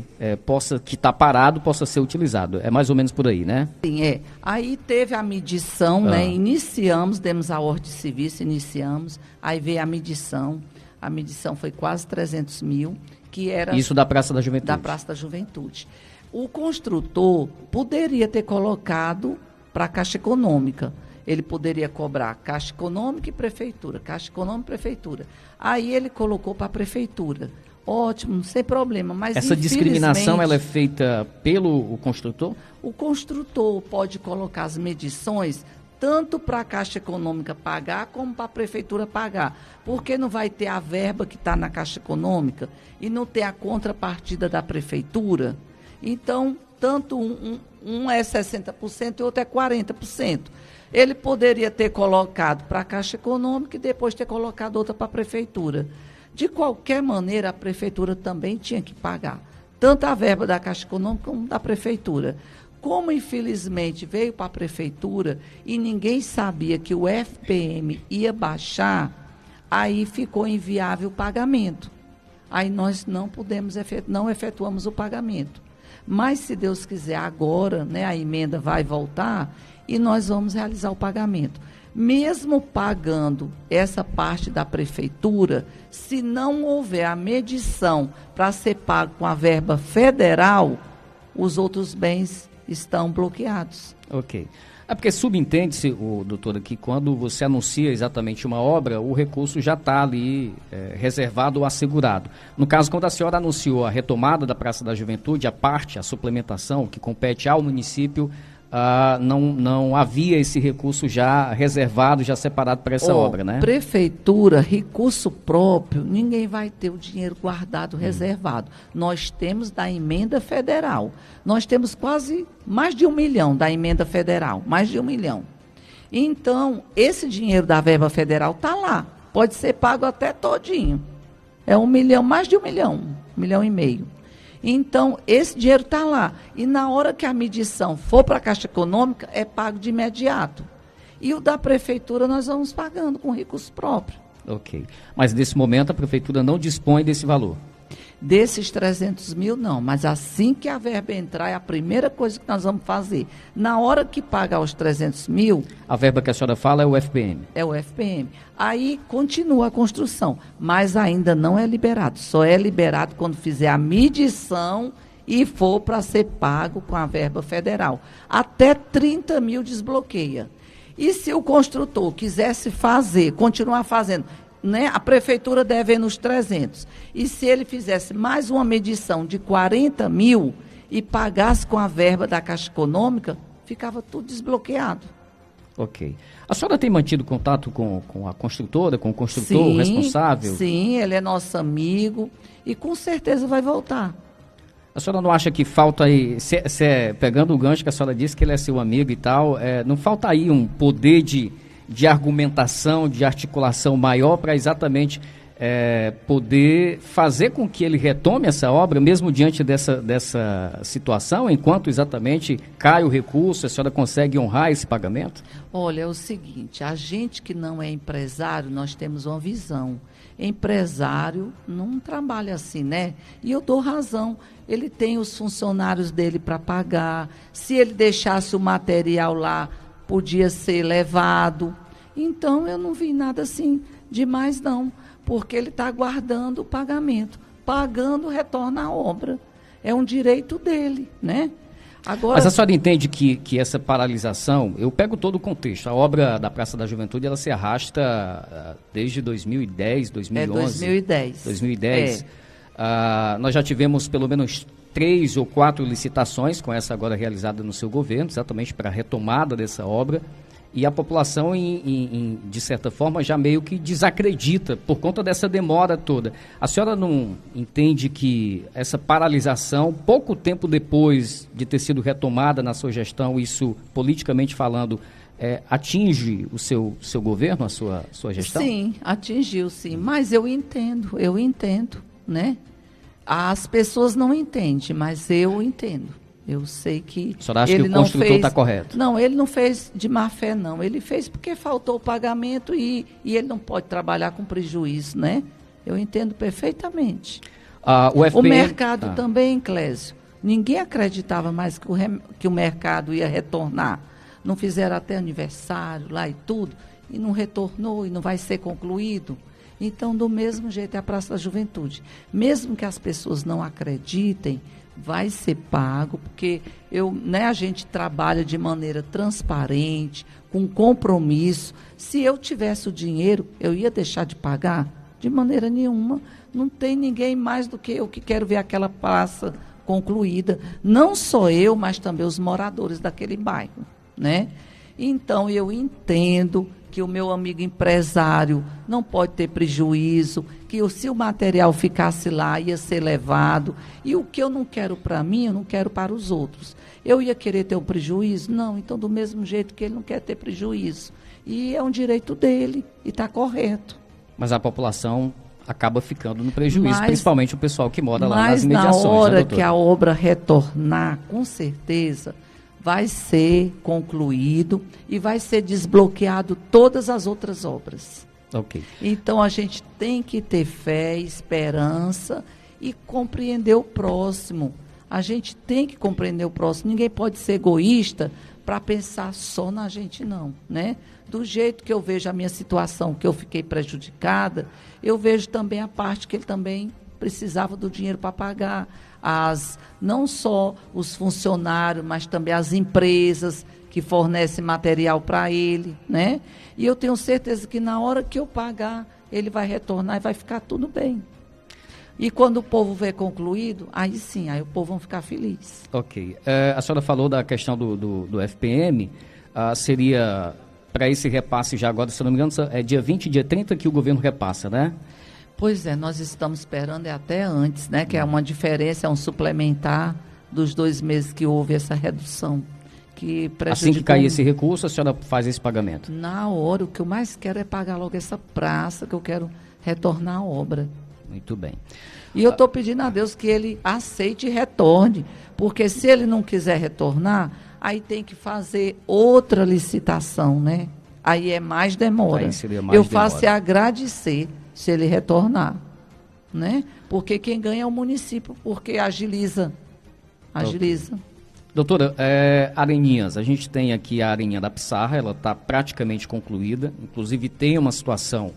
que está parado possa ser utilizado. É mais ou menos por aí, né? Sim, é. Aí teve a medição, né? Iniciamos, demos a ordem de serviço, iniciamos, aí veio a medição. A medição foi quase 300 mil, que era... Isso da Praça da Juventude. Da Praça da Juventude. O construtor poderia ter colocado para a Caixa Econômica. Ele poderia cobrar Caixa Econômica e Prefeitura, Caixa Econômica e Prefeitura. Aí ele colocou para a Prefeitura. Ótimo, sem problema, mas essa discriminação ela é feita pelo construtor? O construtor pode colocar as medições tanto para a Caixa Econômica pagar como para a Prefeitura pagar. Porque não vai ter a verba que está na Caixa Econômica e não ter a contrapartida da Prefeitura. Então, tanto um é 60% e outro é 40%. Ele poderia ter colocado para a Caixa Econômica e depois ter colocado outra para a Prefeitura. De qualquer maneira, a Prefeitura também tinha que pagar, tanto a verba da Caixa Econômica como da Prefeitura. Como, infelizmente, veio para a Prefeitura e ninguém sabia que o FPM ia baixar, aí ficou inviável o pagamento. Aí nós não efetuamos o pagamento. Mas, se Deus quiser, agora, né, a emenda vai voltar e nós vamos realizar o pagamento. Mesmo pagando essa parte da Prefeitura, se não houver a medição para ser pago com a verba federal, os outros bens estão bloqueados. Ok. É porque subentende-se, doutora, que quando você anuncia exatamente uma obra, o recurso já está ali reservado ou assegurado. No caso, quando a senhora anunciou a retomada da Praça da Juventude, a suplementação que compete ao município, não havia esse recurso já reservado, já separado para essa obra, né? Prefeitura, recurso próprio, ninguém vai ter o dinheiro guardado, reservado. Nós temos da emenda federal. Nós temos quase mais de 1 milhão da emenda federal, mais de 1 milhão. Então, esse dinheiro da verba federal está lá. Pode ser pago até todinho. É 1 milhão, mais de 1 milhão, 1,5 milhão. Então, esse dinheiro está lá. E na hora que a medição for para a Caixa Econômica, é pago de imediato. E o da Prefeitura nós vamos pagando com recurso próprio. Ok. Mas, nesse momento, a Prefeitura não dispõe desse valor? Desses 300 mil, não. Mas assim que a verba entrar, é a primeira coisa que nós vamos fazer. Na hora que pagar os 300 mil... A verba que a senhora fala é o FPM? É o FPM. Aí continua a construção, mas ainda não é liberado. Só é liberado quando fizer a medição e for para ser pago com a verba federal. Até 30 mil desbloqueia. E se o construtor quisesse continuar fazendo... Né, a Prefeitura devendo os 300. E se ele fizesse mais uma medição de 40 mil e pagasse com a verba da Caixa Econômica, ficava tudo desbloqueado. Ok. A senhora tem mantido contato com a construtora, com o construtor, o responsável? Sim, ele é nosso amigo e com certeza vai voltar. A senhora não acha que falta aí, pegando o gancho que a senhora disse que ele é seu amigo e tal, não falta aí um poder de argumentação, de articulação maior para exatamente poder fazer com que ele retome essa obra, mesmo diante dessa situação, enquanto exatamente cai o recurso, a senhora consegue honrar esse pagamento? Olha, é o seguinte, a gente que não é empresário, nós temos uma visão. Empresário não trabalha assim, né? E eu dou razão, ele tem os funcionários dele para pagar, se ele deixasse o material lá, podia ser levado. Então, eu não vi nada assim demais, não, porque ele está aguardando o pagamento. Pagando, retorna a obra. É um direito dele, né? Agora, mas a senhora entende que essa paralisação, eu pego todo o contexto, a obra da Praça da Juventude, ela se arrasta desde 2010, 2011. 2010. Nós já tivemos pelo menos 3 ou 4 licitações, com essa agora realizada no seu governo, exatamente para a retomada dessa obra, e a população, de certa forma, já meio que desacredita por conta dessa demora toda. A senhora não entende que essa paralisação, pouco tempo depois de ter sido retomada na sua gestão, isso, politicamente falando, atinge o seu governo, a sua gestão? Sim, atingiu, sim, mas eu entendo, né? As pessoas não entendem, mas eu entendo. Eu sei que... A senhora acha que o construtor está correto? Não, ele não fez de má fé, não. Ele fez porque faltou o pagamento e ele não pode trabalhar com prejuízo, né? Eu entendo perfeitamente. O mercado também, Clésio. Ninguém acreditava mais que o mercado ia retornar. Não fizeram até aniversário lá e tudo, e não retornou e não vai ser concluído. Então, do mesmo jeito, é a Praça da Juventude. Mesmo que as pessoas não acreditem, vai ser pago, porque a gente trabalha de maneira transparente, com compromisso. Se eu tivesse o dinheiro, eu ia deixar de pagar? De maneira nenhuma. Não tem ninguém mais do que eu que quero ver aquela praça concluída. Não só eu, mas também os moradores daquele bairro, né? Então, eu entendo que o meu amigo empresário não pode ter prejuízo, que se o material ficasse lá, ia ser levado. E o que eu não quero para mim, eu não quero para os outros. Eu ia querer ter um prejuízo? Não, então do mesmo jeito que ele não quer ter prejuízo. E é um direito dele, e está correto. Mas a população acaba ficando no prejuízo, principalmente o pessoal que mora lá nas Mas imediações. na hora, né, que a obra retornar, com certeza vai ser concluído e vai ser desbloqueado todas as outras obras. Ok. Então, a gente tem que ter fé, esperança e compreender o próximo. A gente tem que compreender o próximo. Ninguém pode ser egoísta para pensar só na gente, não, né? Do jeito que eu vejo a minha situação, que eu fiquei prejudicada, eu vejo também a parte que ele também precisava do dinheiro para pagar. Não só os funcionários, mas também as empresas que fornecem material para ele, né? E eu tenho certeza que na hora que eu pagar, ele vai retornar e vai ficar tudo bem. E quando o povo ver concluído, aí sim, aí o povo vai ficar feliz. Ok. A senhora falou da questão do FPM, seria para esse repasse já agora, se não me engano, é dia 20, dia 30 que o governo repassa, né? Pois é, nós estamos esperando até antes, né? Que é uma diferença, é um suplementar dos 2 meses que houve essa redução. Que assim que cair esse recurso, a senhora faz esse pagamento? Na hora, o que eu mais quero é pagar logo essa praça, que eu quero retornar a obra. Muito bem. E eu estou pedindo a Deus que ele aceite e retorne, porque se ele não quiser retornar, aí tem que fazer outra licitação, né? Aí é mais demora. Eu faço é agradecer se ele retornar, né? Porque quem ganha é o município, porque agiliza. Okay. Doutora, Areninhas, a gente tem aqui a Areninha da Pissarra, ela está praticamente concluída, inclusive tem uma situação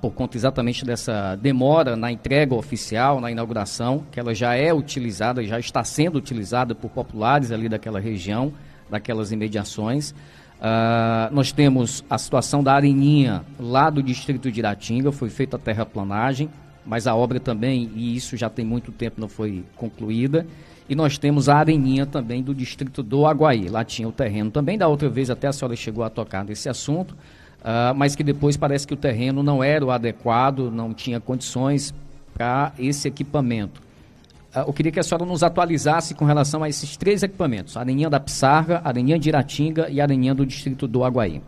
por conta exatamente dessa demora na entrega oficial, na inauguração, que ela já é utilizada, já está sendo utilizada por populares ali daquela região, daquelas imediações. Nós temos a situação da Areninha lá do distrito de Iratinga, foi feita a terraplanagem, mas a obra também, e isso já tem muito tempo, não foi concluída. E nós temos a Areninha também do distrito do Aguaí, lá tinha o terreno também, da outra vez até a senhora chegou a tocar nesse assunto, mas que depois parece que o terreno não era o adequado, não tinha condições para esse equipamento. Eu queria que a senhora nos atualizasse com relação a esses 3 equipamentos, a Areninha da Pissarra, a Areninha de Iratinga e a Areninha do distrito do Aguaí.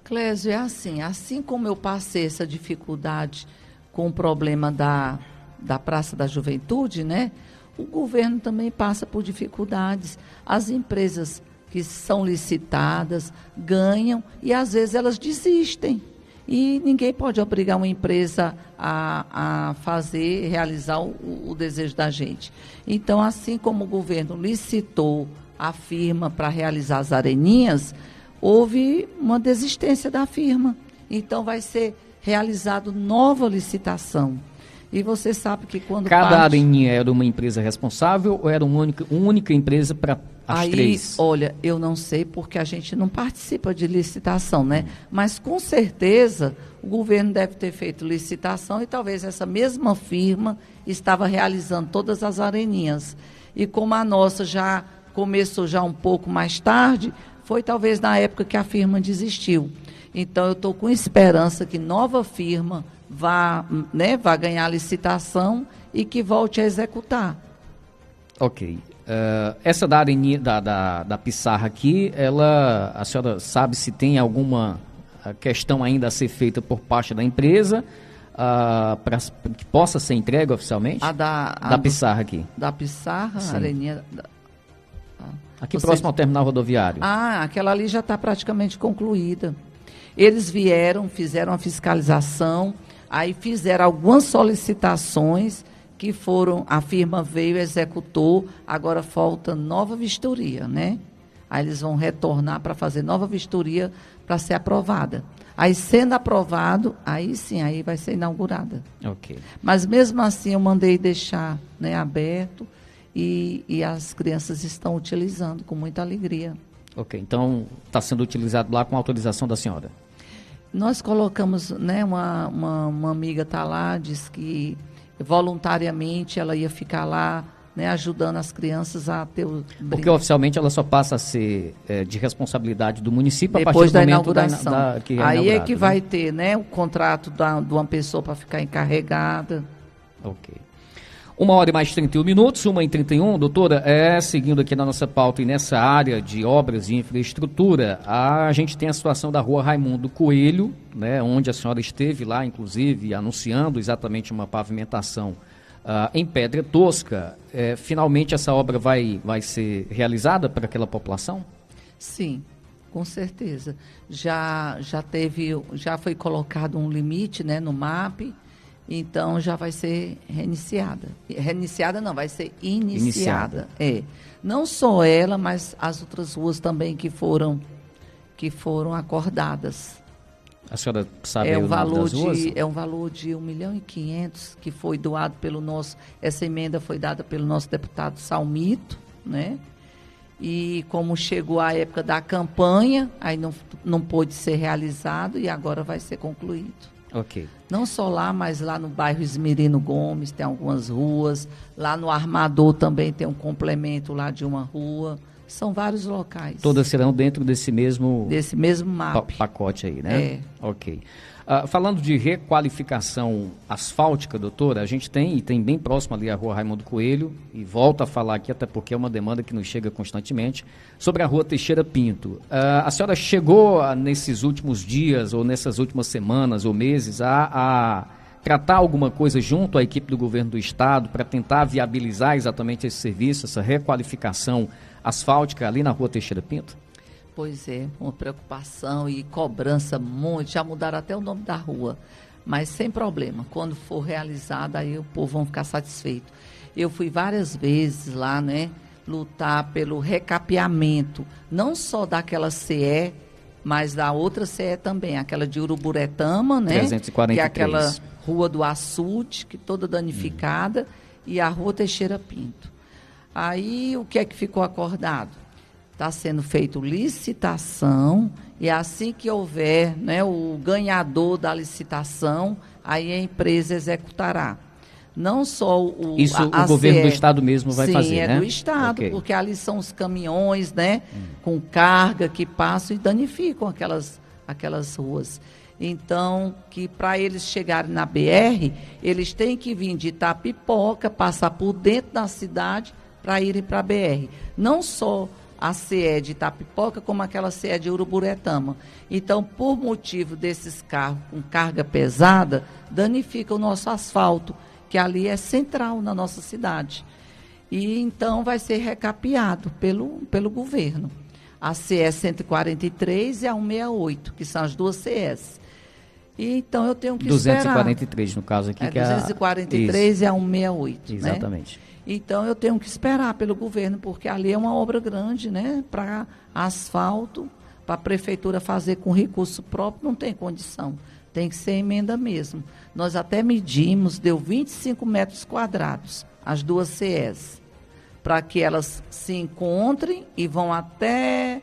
Clésio, é assim como eu passei essa dificuldade com o problema da Praça da Juventude, né? O governo também passa por dificuldades. As empresas que são licitadas ganham e às vezes elas desistem. E ninguém pode obrigar uma empresa a realizar o desejo da gente. Então, assim como o governo licitou a firma para realizar as areninhas, houve uma desistência da firma. Então, vai ser realizado nova licitação. E você sabe que quando cada areninha era uma empresa responsável ou era uma única empresa para as 3? Olha, eu não sei porque a gente não participa de licitação, né? Mas com certeza o governo deve ter feito licitação e talvez essa mesma firma estava realizando todas as areninhas. E como a nossa já começou já um pouco mais tarde, foi talvez na época que a firma desistiu. Então eu estou com esperança que nova firma vá ganhar a licitação e que volte a executar. Ok. Essa da Areninha, da Pissarra aqui, a senhora sabe se tem alguma questão ainda a ser feita por parte da empresa para que possa ser entregue oficialmente? Da Pissarra aqui. Da Pissarra, a Areninha... Aqui próximo ao terminal rodoviário. Aquela ali já está praticamente concluída. Eles fizeram a fiscalização, aí fizeram algumas solicitações que a firma veio, executou, agora falta nova vistoria, né? Aí eles vão retornar para fazer nova vistoria para ser aprovada. Aí sendo aprovado, aí sim, aí vai ser inaugurada. Ok. Mas mesmo assim eu mandei deixar, né, aberto e as crianças estão utilizando com muita alegria. Ok, então está sendo utilizado lá com autorização da senhora? Nós colocamos, né, uma amiga está lá, disse que voluntariamente ela ia ficar lá, né, ajudando as crianças a ter o brinquedo. Porque oficialmente ela só passa a ser de responsabilidade do município a Depois partir do da momento inauguração. que é Aí é inaugurado, que né? vai ter, né, o contrato de uma pessoa para ficar encarregada. Ok. 1h mais 31, 1h31, doutora, seguindo aqui na nossa pauta e nessa área de obras e infraestrutura, a gente tem a situação da rua Raimundo Coelho, né, onde a senhora esteve lá, inclusive, anunciando exatamente uma pavimentação em pedra tosca. Finalmente essa obra vai ser realizada para aquela população? Sim, com certeza. Já foi colocado um limite, né, no MAP. Então, já vai ser reiniciada. Reiniciada não, vai ser iniciada. Não só ela, mas as outras ruas também que foram acordadas. A senhora sabe o nome das ruas? É um valor de 1.500.000 que foi doado pelo nosso... Essa emenda foi dada pelo nosso deputado Salmito, né? E como chegou a época da campanha, aí não pôde ser realizado e agora vai ser concluído. Ok. Não só lá, mas lá no bairro Esmerino Gomes tem algumas ruas. Lá no Armador também tem um complemento lá de uma rua. São vários locais. Todas serão dentro desse mesmo mapa. Pacote aí, né? Ok. Falando de requalificação asfáltica, doutora, a gente tem bem próximo ali a rua Raimundo Coelho, e volto a falar aqui, até porque é uma demanda que nos chega constantemente, sobre a rua Teixeira Pinto. A senhora chegou nesses últimos dias, ou nessas últimas semanas ou meses, a tratar alguma coisa junto à equipe do governo do estado para tentar viabilizar exatamente esse serviço, essa requalificação asfáltica ali na rua Teixeira Pinto? Pois é, uma preocupação e cobrança muito, já mudaram até o nome da rua, mas sem problema, quando for realizada, aí o povo vai ficar satisfeito. Eu fui várias vezes lá, né, lutar pelo recapeamento, não só daquela CE, mas da outra CE também, aquela de Uruburetama, né, 343. que é aquela rua do Açude, que toda danificada, e a rua Teixeira Pinto. Aí, o que é que ficou acordado? Está sendo feita licitação e assim que houver, né, o ganhador da licitação, aí a empresa executará. Não só o governo do estado mesmo vai fazer, né? Sim, é do estado, okay. Porque ali são os caminhões, né, com carga que passam e danificam aquelas ruas. Então, que para eles chegarem na BR, eles têm que vir de Itapipoca, passar por dentro da cidade para irem para a BR. Não só a CE de Itapipoca, como aquela CE de Uruburetama. Então, por motivo desses carros com carga pesada, danifica o nosso asfalto, que ali é central na nossa cidade. E então vai ser recapeado pelo governo. A CE 143 e a 168, que são as duas CEs. E então eu tenho que 243, no caso aqui. Que é 243 e a 168. Exatamente. Né? Então, eu tenho que esperar pelo governo, porque ali é uma obra grande, né? Para asfalto, para a prefeitura fazer com recurso próprio, não tem condição. Tem que ser emenda mesmo. Nós até medimos, deu 25 metros quadrados, as duas CEs, para que elas se encontrem e vão até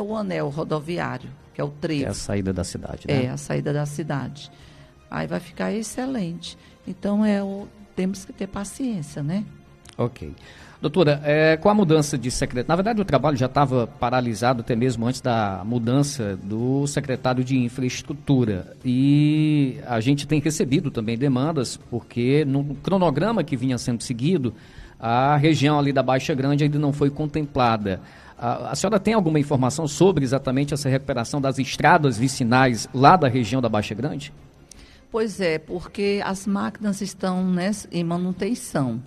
o anel rodoviário, que é o trevo. É a saída da cidade, né? É, a saída da cidade. Aí vai ficar excelente. Então, temos que ter paciência, né? Ok. Doutora, com a mudança de secretário, na verdade o trabalho já estava paralisado até mesmo antes da mudança do secretário de infraestrutura, e a gente tem recebido também demandas, porque no cronograma que vinha sendo seguido, a região ali da Baixa Grande ainda não foi contemplada. A senhora tem alguma informação sobre exatamente essa recuperação das estradas vicinais lá da região da Baixa Grande? Pois é, porque as máquinas estão, né, em manutenção.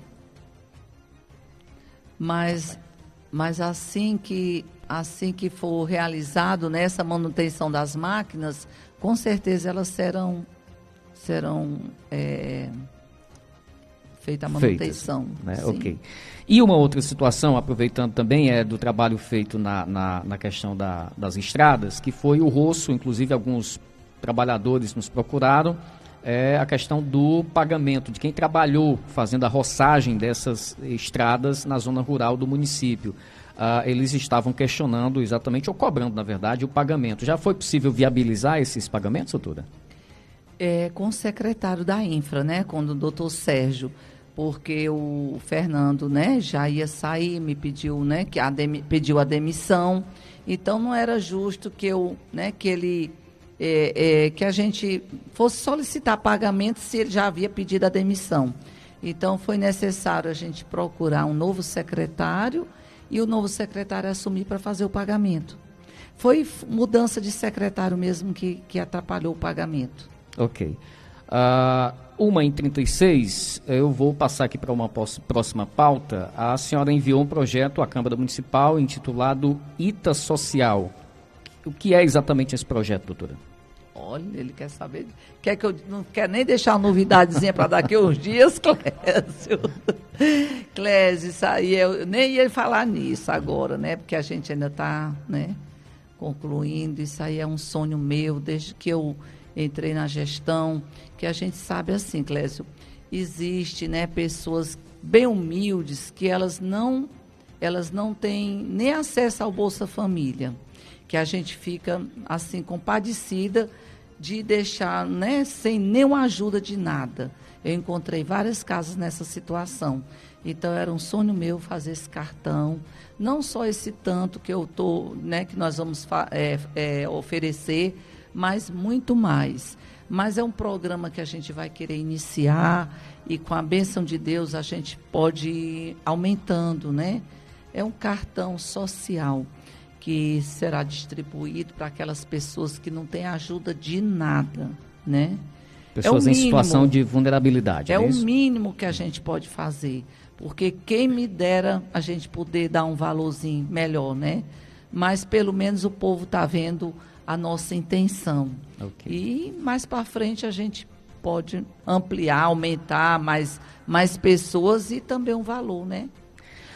Mas assim que for realizado nessa manutenção das máquinas, com certeza elas serão feita a manutenção. Feitas, né? Ok. E uma outra situação, aproveitando também, do trabalho feito na questão das estradas, que foi o roço, inclusive alguns trabalhadores nos procuraram, é a questão do pagamento de quem trabalhou fazendo a roçagem dessas estradas na zona rural do município. Eles estavam questionando exatamente, ou cobrando, na verdade, o pagamento. Já foi possível viabilizar esses pagamentos, doutora? Com o secretário da Infra, né, com o doutor Sérgio, porque o Fernando, né, já ia sair, me pediu, né, pediu a demissão, então não era justo que que a gente fosse solicitar pagamento se ele já havia pedido a demissão. Então foi necessário a gente procurar um novo secretário e o novo secretário assumir para fazer o pagamento. Foi mudança de secretário mesmo que atrapalhou o pagamento. Ok. 1h36, eu vou passar aqui para uma próxima pauta. A senhora enviou um projeto à Câmara Municipal intitulado ITA Social. O que é exatamente esse projeto, doutora? Olha, ele quer saber. Quer que eu não quer nem deixar uma novidadezinha para daqui uns dias, Clésio. Clésio, isso aí, eu nem ia falar nisso agora, né? Porque a gente ainda está, né, concluindo. Isso aí é um sonho meu, desde que eu entrei na gestão, que a gente sabe assim, Clésio, existe, né, pessoas bem humildes que elas não têm nem acesso ao Bolsa Família, que a gente fica assim compadecida de deixar, né, sem nenhuma ajuda de nada. Eu encontrei várias casas nessa situação. Então era um sonho meu fazer esse cartão, não só esse tanto que eu tô, né, que nós vamos oferecer, mas muito mais. Mas é um programa que a gente vai querer iniciar e com a bênção de Deus a gente pode ir aumentando, né? É um cartão social que será distribuído para aquelas pessoas que não têm ajuda de nada, né? Pessoas em situação de vulnerabilidade. É o mínimo que a gente pode fazer, porque quem me dera a gente poder dar um valorzinho melhor, né? Mas pelo menos o povo está vendo a nossa intenção. Okay. E mais para frente a gente pode ampliar, aumentar mais pessoas e também um valor, né?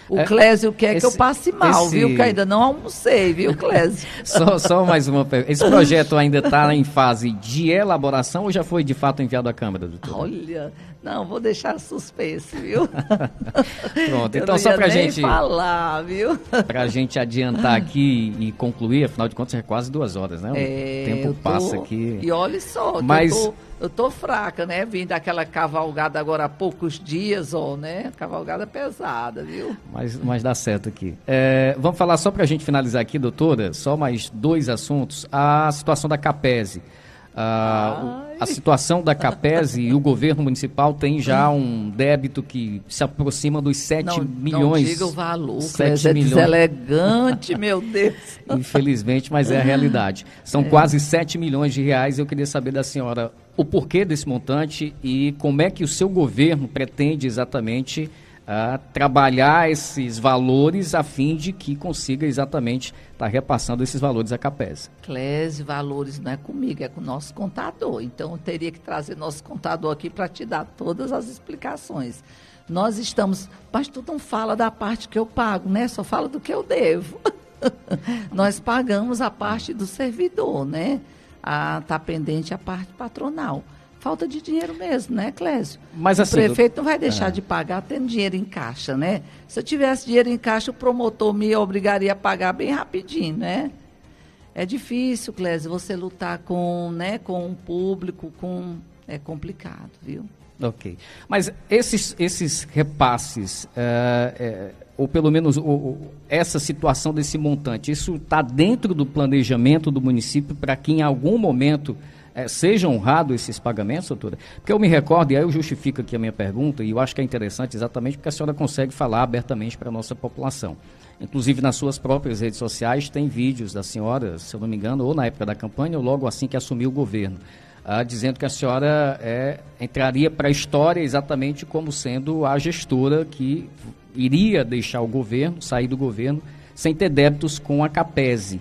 O Clésio quer que eu passe mal, viu? Que ainda não almocei, viu, Clésio? Só mais uma pergunta. Esse projeto ainda está em fase de elaboração ou já foi de fato enviado à Câmara, doutor? Olha, não, vou deixar suspense, viu? Pronto, então só para a gente falar, viu? Para a gente adiantar aqui e concluir, afinal de contas é quase 2 horas, né? O tempo passa aqui. E olha só, mas eu tô fraca, né? Vim daquela cavalgada agora há poucos dias, né? Cavalgada pesada, viu? Mas dá certo aqui. Vamos falar só para a gente finalizar aqui, doutora, só mais 2 assuntos. A situação da Capese. A situação da Capese e o governo municipal tem já um débito que se aproxima dos 7 milhões. Não diga o valor, 7 milhões. Deselegante, meu Deus. Infelizmente, mas é a realidade. São quase 7 milhões de reais. Eu queria saber da senhora o porquê desse montante e como é que o seu governo pretende exatamente trabalhar esses valores a fim de que consiga exatamente estar repassando esses valores à Capese. Clésio, valores não é comigo, é com o nosso contador. Então, eu teria que trazer nosso contador aqui para te dar todas as explicações. Nós estamos... Mas tu não fala da parte que eu pago, né? Só fala do que eu devo. Nós pagamos a parte do servidor, né? Está pendente a parte patronal. Falta de dinheiro mesmo, né, Clésio? Mas, assim, o prefeito não vai deixar de pagar tendo dinheiro em caixa, né? Se eu tivesse dinheiro em caixa, o promotor me obrigaria a pagar bem rapidinho, né? É difícil, Clésio, você lutar com um público, é complicado, viu? Ok. Mas esses repasses, ou pelo menos essa situação desse montante, isso está dentro do planejamento do município para que em algum momento sejam honrados esses pagamentos, doutora? Porque eu me recordo, e aí eu justifico aqui a minha pergunta, e eu acho que é interessante exatamente porque a senhora consegue falar abertamente para a nossa população. Inclusive nas suas próprias redes sociais tem vídeos da senhora, se eu não me engano, ou na época da campanha, ou logo assim que assumiu o governo, dizendo que a senhora entraria para a história exatamente como sendo a gestora que iria deixar o governo, sair do governo, sem ter débitos com a Capese.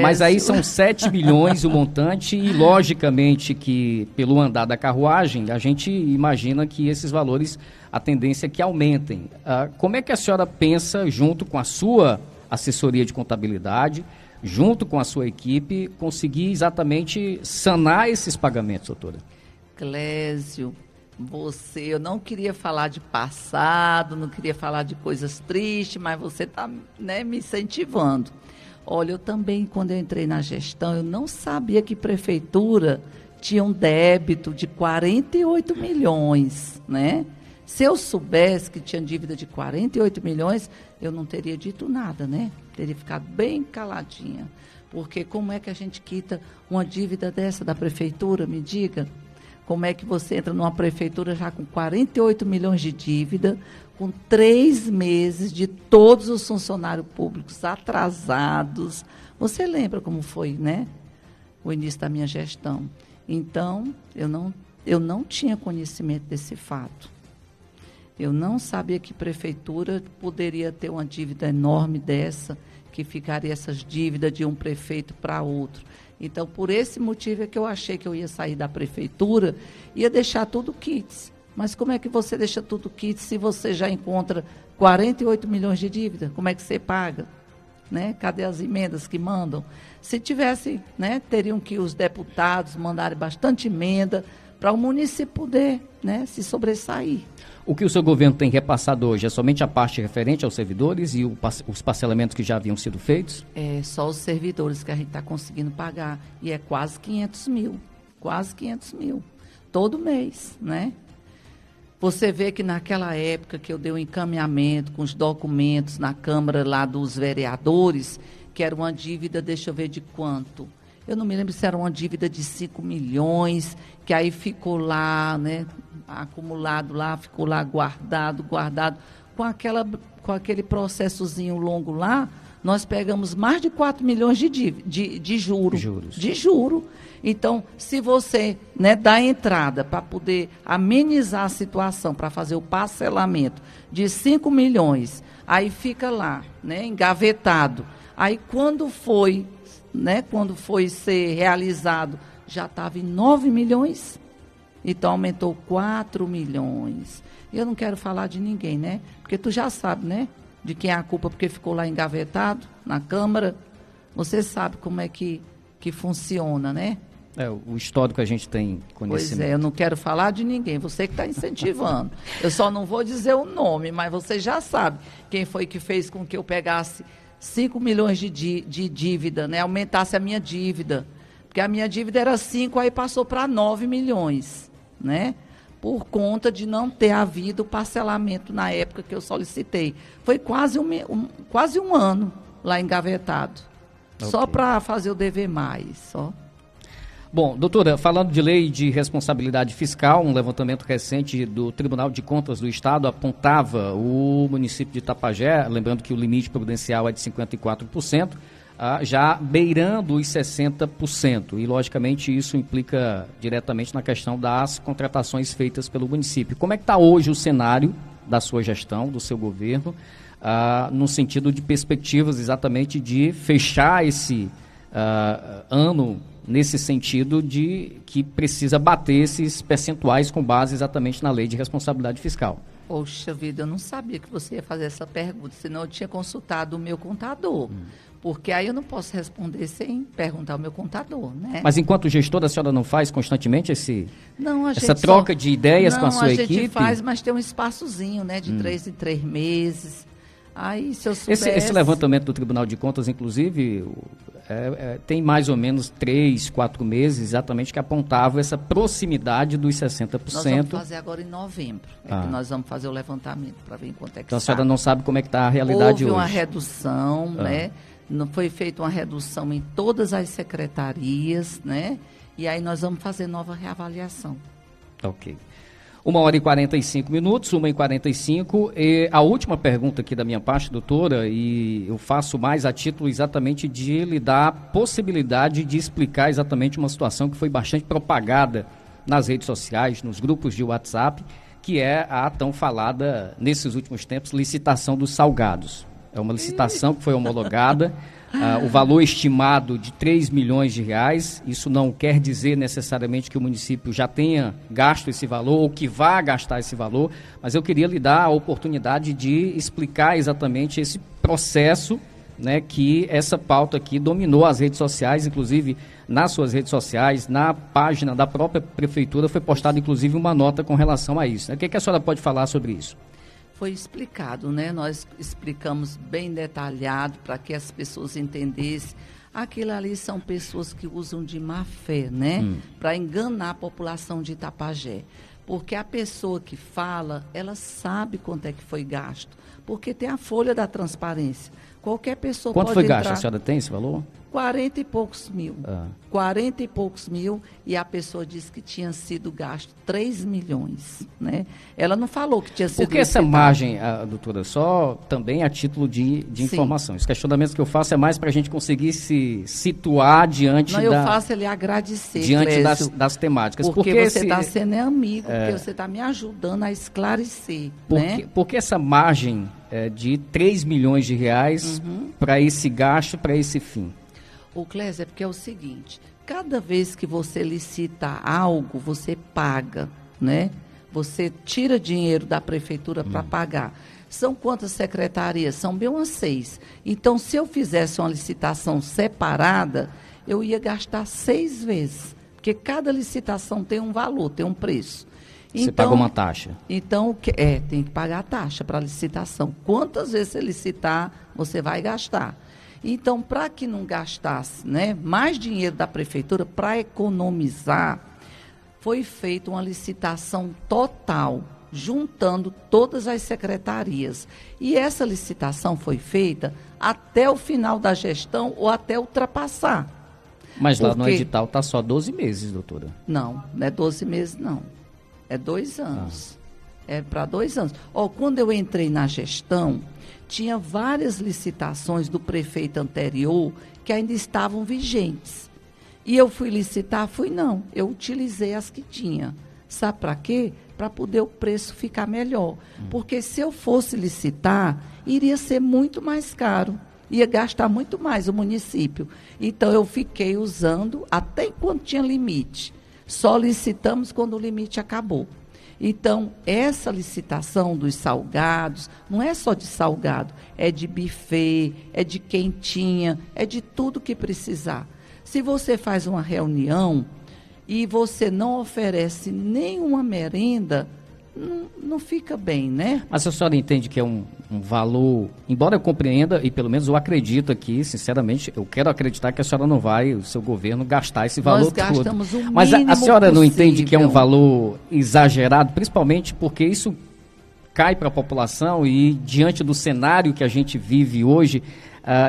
Mas aí são 7 milhões o montante e, logicamente, que pelo andar da carruagem, a gente imagina que esses valores, a tendência é que aumentem. Como é que a senhora pensa, junto com a sua assessoria de contabilidade, junto com a sua equipe, conseguir exatamente sanar esses pagamentos, doutora? Clésio, eu não queria falar de passado, não queria falar de coisas tristes, mas você está, né, me incentivando. Olha, eu também, quando eu entrei na gestão, eu não sabia que prefeitura tinha um débito de 48 milhões, né? Se eu soubesse que tinha dívida de 48 milhões, eu não teria dito nada, né? Teria ficado bem caladinha. Porque como é que a gente quita uma dívida dessa da prefeitura? Me diga. Como é que você entra numa prefeitura já com 48 milhões de dívida, com 3 meses de todos os funcionários públicos atrasados? Você lembra como foi, né? O início da minha gestão. Então, eu não tinha conhecimento desse fato. Eu não sabia que prefeitura poderia ter uma dívida enorme dessa, que ficaria essas dívidas de um prefeito para outro. Então, por esse motivo é que eu achei que eu ia sair da prefeitura e ia deixar tudo kits. Mas como é que você deixa tudo kits se você já encontra 48 milhões de dívida? Como é que você paga? Né? Cadê as emendas que mandam? Se tivesse, né, teriam que os deputados mandarem bastante emenda para o município poder, né, se sobressair. O que o seu governo tem repassado hoje é somente a parte referente aos servidores e os parcelamentos que já haviam sido feitos? É só os servidores que a gente está conseguindo pagar. E é quase 500 mil. Quase 500 mil. Todo mês, né? Você vê que naquela época que eu dei um encaminhamento com os documentos na Câmara lá dos vereadores, que era uma dívida, deixa eu ver de quanto. Eu não me lembro se era uma dívida de 5 milhões, que aí ficou lá, né, acumulado lá, ficou lá guardado. Com aquele processozinho longo lá, nós pegamos mais de 4 milhões de juros. De juro. Então, se você, né, dá entrada para poder amenizar a situação, para fazer o parcelamento de 5 milhões, aí fica lá, né, engavetado. Aí quando foi ser realizado, já estava em 9 milhões. Então, aumentou 4 milhões. Eu não quero falar de ninguém, né? Porque tu já sabe, né? De quem é a culpa porque ficou lá engavetado na Câmara. Você sabe como é que funciona, né? O histórico a gente tem conhecimento. Pois é, eu não quero falar de ninguém. Você que está incentivando. Eu só não vou dizer o nome, mas você já sabe quem foi que fez com que eu pegasse 5 milhões de dívida, né? Aumentasse a minha dívida. Porque a minha dívida era 5, aí passou para 9 milhões, né? Por conta de não ter havido parcelamento na época que eu solicitei. Foi quase um ano lá engavetado. Okay. Só para fazer o dever mais, só. Bom, doutora, falando de lei de responsabilidade fiscal, um levantamento recente do Tribunal de Contas do Estado apontava o município de Itapajé, lembrando que o limite prudencial é de 54%, já beirando os 60%. E, logicamente, isso implica diretamente na questão das contratações feitas pelo município. Como é que está hoje o cenário da sua gestão, do seu governo, no sentido de perspectivas exatamente de fechar esse ano nesse sentido de que precisa bater esses percentuais com base exatamente na lei de responsabilidade fiscal? Poxa vida, eu não sabia que você ia fazer essa pergunta, senão eu tinha consultado o meu contador. Porque aí eu não posso responder sem perguntar ao meu contador, né? Mas enquanto gestora, a senhora não faz constantemente essa gente troca de ideias com a sua equipe? Não, a gente faz, mas tem um espaçozinho, né? De 3 em 3 meses. Aí, se eu soubesse... Esse levantamento do Tribunal de Contas, inclusive, tem mais ou menos 3, 4 meses exatamente que apontava essa proximidade dos 60%. Nós vamos fazer agora em novembro. Que nós vamos fazer o levantamento para ver em quanto é que Então, a senhora não sabe como é que está a realidade hoje. Houve uma redução, né? Não foi feita uma redução em todas as secretarias, né? E aí nós vamos fazer nova reavaliação. Ok. 1h45, 1h45. E a última pergunta aqui da minha parte, doutora, e eu faço mais a título exatamente de lhe dar a possibilidade de explicar exatamente uma situação que foi bastante propagada nas redes sociais, nos grupos de WhatsApp, que é a tão falada, nesses últimos tempos, licitação dos salgados. É uma licitação que foi homologada, o valor estimado de 3 milhões de reais. Isso não quer dizer necessariamente que o município já tenha gasto esse valor ou que vá gastar esse valor, mas eu queria lhe dar a oportunidade de explicar exatamente esse processo, né, que essa pauta aqui dominou as redes sociais, inclusive nas suas redes sociais, na página da própria prefeitura, foi postada inclusive uma nota com relação a isso. O que a senhora pode falar sobre isso? Foi explicado, né? Nós explicamos bem detalhado para que as pessoas entendessem. Aquilo ali são pessoas que usam de má fé, né? Para enganar a população de Itapajé. Porque a pessoa que fala, ela sabe quanto é que foi gasto. Porque tem a folha da transparência. Qualquer pessoa Quanto pode foi entrar... gasto? A senhora tem esse valor? 40 e poucos mil. 40 e poucos mil, e a pessoa disse que tinha sido gasto 3 milhões, né? Ela não falou que tinha sido... Por que essa margem, doutora, só também a título de informação? Os questionamentos que eu faço é mais para a gente conseguir se situar diante eu faço ele agradecer, diante das temáticas. Porque você está sendo amigo, porque você está me ajudando a esclarecer, né? Por que essa margem de 3 milhões de reais para esse gasto, para esse fim? O Clésio, é porque é o seguinte, cada vez que você licita algo, você paga, né? Você tira dinheiro da prefeitura para pagar. São quantas secretarias? São bem umas 6. Então, se eu fizesse uma licitação separada, eu ia gastar 6 vezes. Porque cada licitação tem um valor, tem um preço. Você paga uma taxa. Então, tem que pagar a taxa para a licitação. Quantas vezes você licitar, você vai gastar. Então, para que não gastasse, né, mais dinheiro da prefeitura, para economizar, foi feita uma licitação total, juntando todas as secretarias. E essa licitação foi feita até o final da gestão ou até ultrapassar. Mas lá no edital está só 12 meses, doutora. Não é 12 meses, não. É 2 anos. É para 2 anos. Quando eu entrei na gestão, tinha várias licitações do prefeito anterior que ainda estavam vigentes. E eu fui licitar? Não. Eu utilizei as que tinha. Sabe para quê? Para poder o preço ficar melhor. Porque se eu fosse licitar, iria ser muito mais caro. Ia gastar muito mais o município. Então, eu fiquei usando até enquanto tinha limite. Só licitamos quando o limite acabou. Então, essa licitação dos salgados, não é só de salgado, é de buffet, é de quentinha, é de tudo que precisar. Se você faz uma reunião e você não oferece nenhuma merenda, não fica bem, né? Mas a senhora entende que é um valor, embora eu compreenda, e pelo menos eu acredito aqui, sinceramente, eu quero acreditar que a senhora não vai, o seu governo, gastar esse valor todo. Nós gastamos o mínimo Mas a senhora possível. Não entende que é um valor exagerado, principalmente porque isso cai para a população e diante do cenário que a gente vive hoje,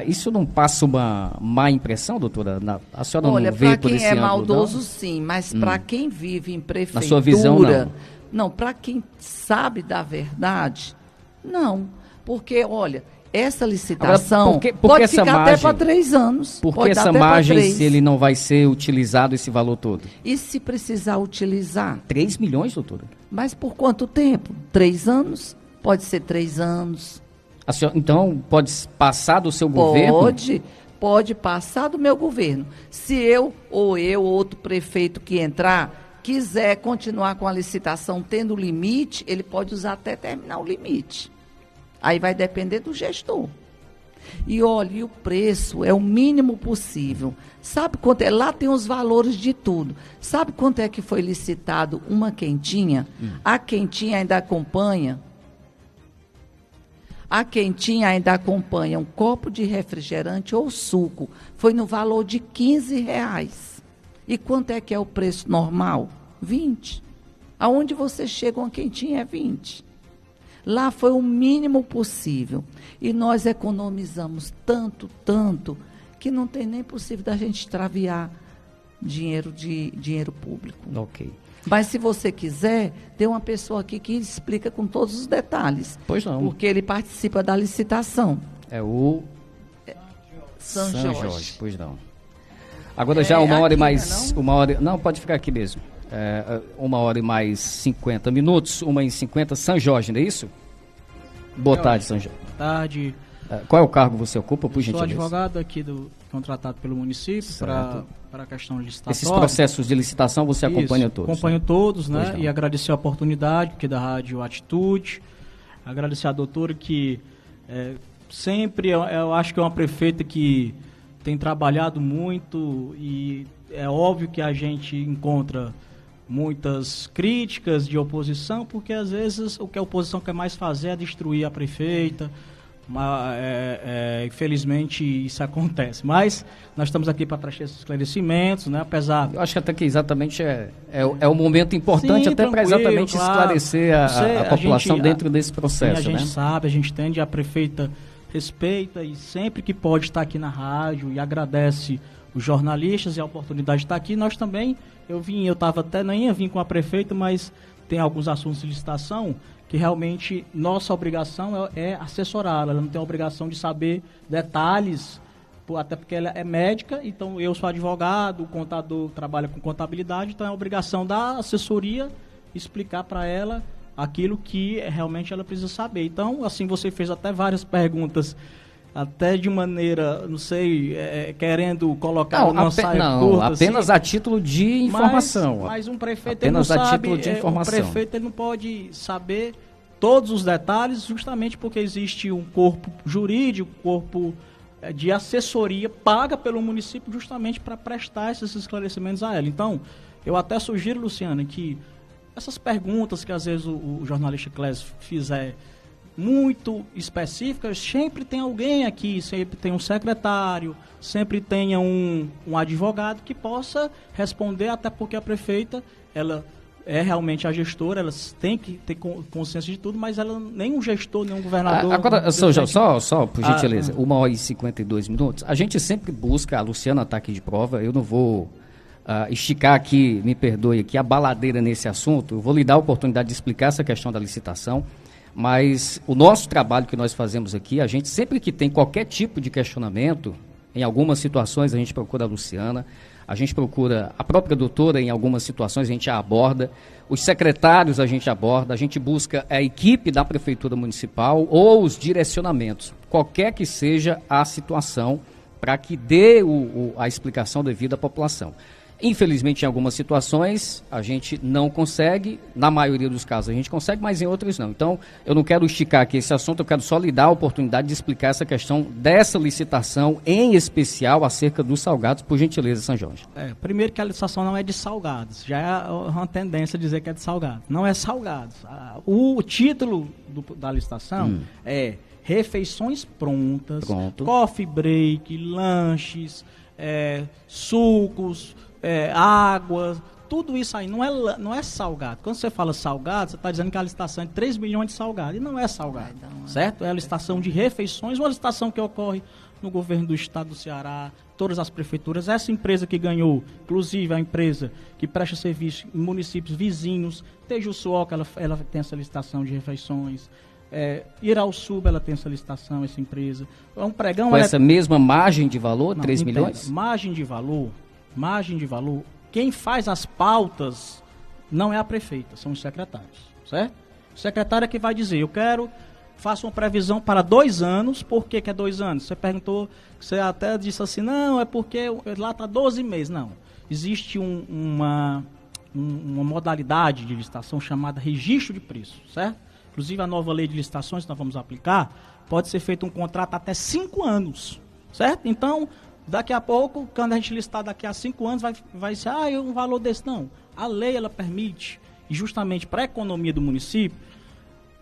isso não passa uma má impressão, doutora? A senhora não vê por esse ângulo? Olha, para quem é maldoso, sim, mas para quem vive em prefeitura... Na sua visão, não? Não, para quem sabe da verdade, não. Porque, olha, essa licitação pode ficar até para 3 anos. Por que essa margem, se ele não vai ser utilizado esse valor todo? E se precisar utilizar? 3 milhões, doutora? Mas por quanto tempo? 3 anos? Pode ser 3 anos. Então, pode passar do seu governo? Pode passar do meu governo. Se eu ou outro prefeito que entrar, quiser continuar com a licitação tendo limite, ele pode usar até terminar o limite. Aí vai depender do gestor. E olha, o preço é o mínimo possível. Sabe quanto é? Lá tem os valores de tudo. Sabe quanto é que foi licitado uma quentinha? A quentinha ainda acompanha. A quentinha ainda acompanha um copo de refrigerante ou suco. Foi no valor de R$15. E quanto é que é o preço normal? 20. Aonde você chega uma quentinha é 20. Lá foi o mínimo possível. E nós economizamos tanto, que não tem nem possível da gente extraviar dinheiro público. Ok. Mas se você quiser, tem uma pessoa aqui que explica com todos os detalhes. Pois não. Porque ele participa da licitação. É o São Jorge. Pois não. Agora já 1h mais... Não, pode ficar aqui mesmo. 1h e mais 50 minutos, 1h50, São Jorge, não é isso? Boa tarde, São Jorge. Boa tarde. Qual é o cargo que você ocupa, por gentileza? Sou advogado aqui contratado pelo município para a questão licitatória. Esses processos de licitação você acompanha todos? Acompanho todos, né? E agradecer a oportunidade, porque da Rádio Atitude. Agradecer a doutora que sempre, eu acho que é uma prefeita que tem trabalhado muito e é óbvio que a gente encontra muitas críticas de oposição, porque às vezes o que a oposição quer mais fazer é destruir a prefeita. Infelizmente isso acontece, mas nós estamos aqui para trazer esses esclarecimentos, né? Apesar... Eu acho que até que exatamente é um momento importante. Sim, até para exatamente claro, esclarecer a população dentro desse processo. Sim, a gente sabe, a gente entende, a prefeita respeita e sempre que pode estar aqui na rádio e agradece os jornalistas e a oportunidade de estar aqui. Nós também, eu estava até, nem ia vir com a prefeita, mas tem alguns assuntos de licitação que realmente nossa obrigação é assessorá-la. Ela não tem a obrigação de saber detalhes, até porque ela é médica, então eu sou advogado, o contador trabalha com contabilidade, então é a obrigação da assessoria explicar para ela aquilo que realmente ela precisa saber. Então, assim, você fez até várias perguntas, até de maneira, não sei, querendo colocar uma saia curta. Apenas assim, a título de informação. Mas um prefeito apenas ele não sabe, título de informação. O prefeito ele não pode saber todos os detalhes, justamente porque existe um corpo jurídico, corpo de assessoria paga pelo município justamente para prestar esses esclarecimentos a ela. Então, eu até sugiro, Luciana, que essas perguntas que às vezes o jornalista Clésio fizer muito específicas, sempre tem alguém aqui, sempre tem um secretário, sempre tenha um advogado que possa responder, até porque a prefeita, ela é realmente a gestora, ela tem que ter consciência de tudo, mas ela nem um gestor, nem um governador... Agora, só por gentileza, 1h52, a gente sempre busca, a Luciana está aqui de prova, eu não vou esticar aqui, me perdoe aqui, a baladeira nesse assunto, eu vou lhe dar a oportunidade de explicar essa questão da licitação, mas o nosso trabalho que nós fazemos aqui, a gente sempre que tem qualquer tipo de questionamento, em algumas situações a gente procura a Luciana, a gente procura a própria doutora, em algumas situações a gente a aborda, os secretários a gente aborda, a gente busca a equipe da Prefeitura Municipal ou os direcionamentos, qualquer que seja a situação, para que dê a explicação devida à população. Infelizmente, em algumas situações, a gente não consegue, na maioria dos casos a gente consegue, mas em outros não. Então, eu não quero esticar aqui esse assunto, eu quero só lhe dar a oportunidade de explicar essa questão dessa licitação, em especial acerca dos salgados, por gentileza, São Jorge. Primeiro que a licitação não é de salgados, já é uma tendência dizer que é de salgados. Não é salgados. O título da licitação é refeições prontas, coffee break, lanches, sucos, água, tudo isso aí não é salgado. Quando você fala salgado, você está dizendo que a licitação é 3 milhões de salgado, e não é salgado, certo? É a licitação de refeições, uma licitação que ocorre no governo do estado do Ceará, todas as prefeituras. Essa empresa que ganhou, inclusive a empresa que presta serviço em municípios vizinhos, Tejuçuoca, ela tem essa licitação de refeições, Irauçuba, ela tem essa licitação, essa empresa. É um pregão... Com essa mesma margem de valor, 3 milhões? Margem de valor, quem faz as pautas não é a prefeita, são os secretários, certo? O secretário é que vai dizer, faço uma previsão para 2 anos, por que é 2 anos? Você perguntou, você até disse assim, não, é porque lá está 12 meses, não. Existe uma modalidade de licitação chamada registro de preço, certo? Inclusive a nova lei de licitações que nós vamos aplicar, pode ser feito um contrato até 5 anos, certo? Então, daqui a pouco, quando a gente listar daqui a 5 anos, vai ser, um valor desse. Não. A lei, ela permite, e justamente para a economia do município,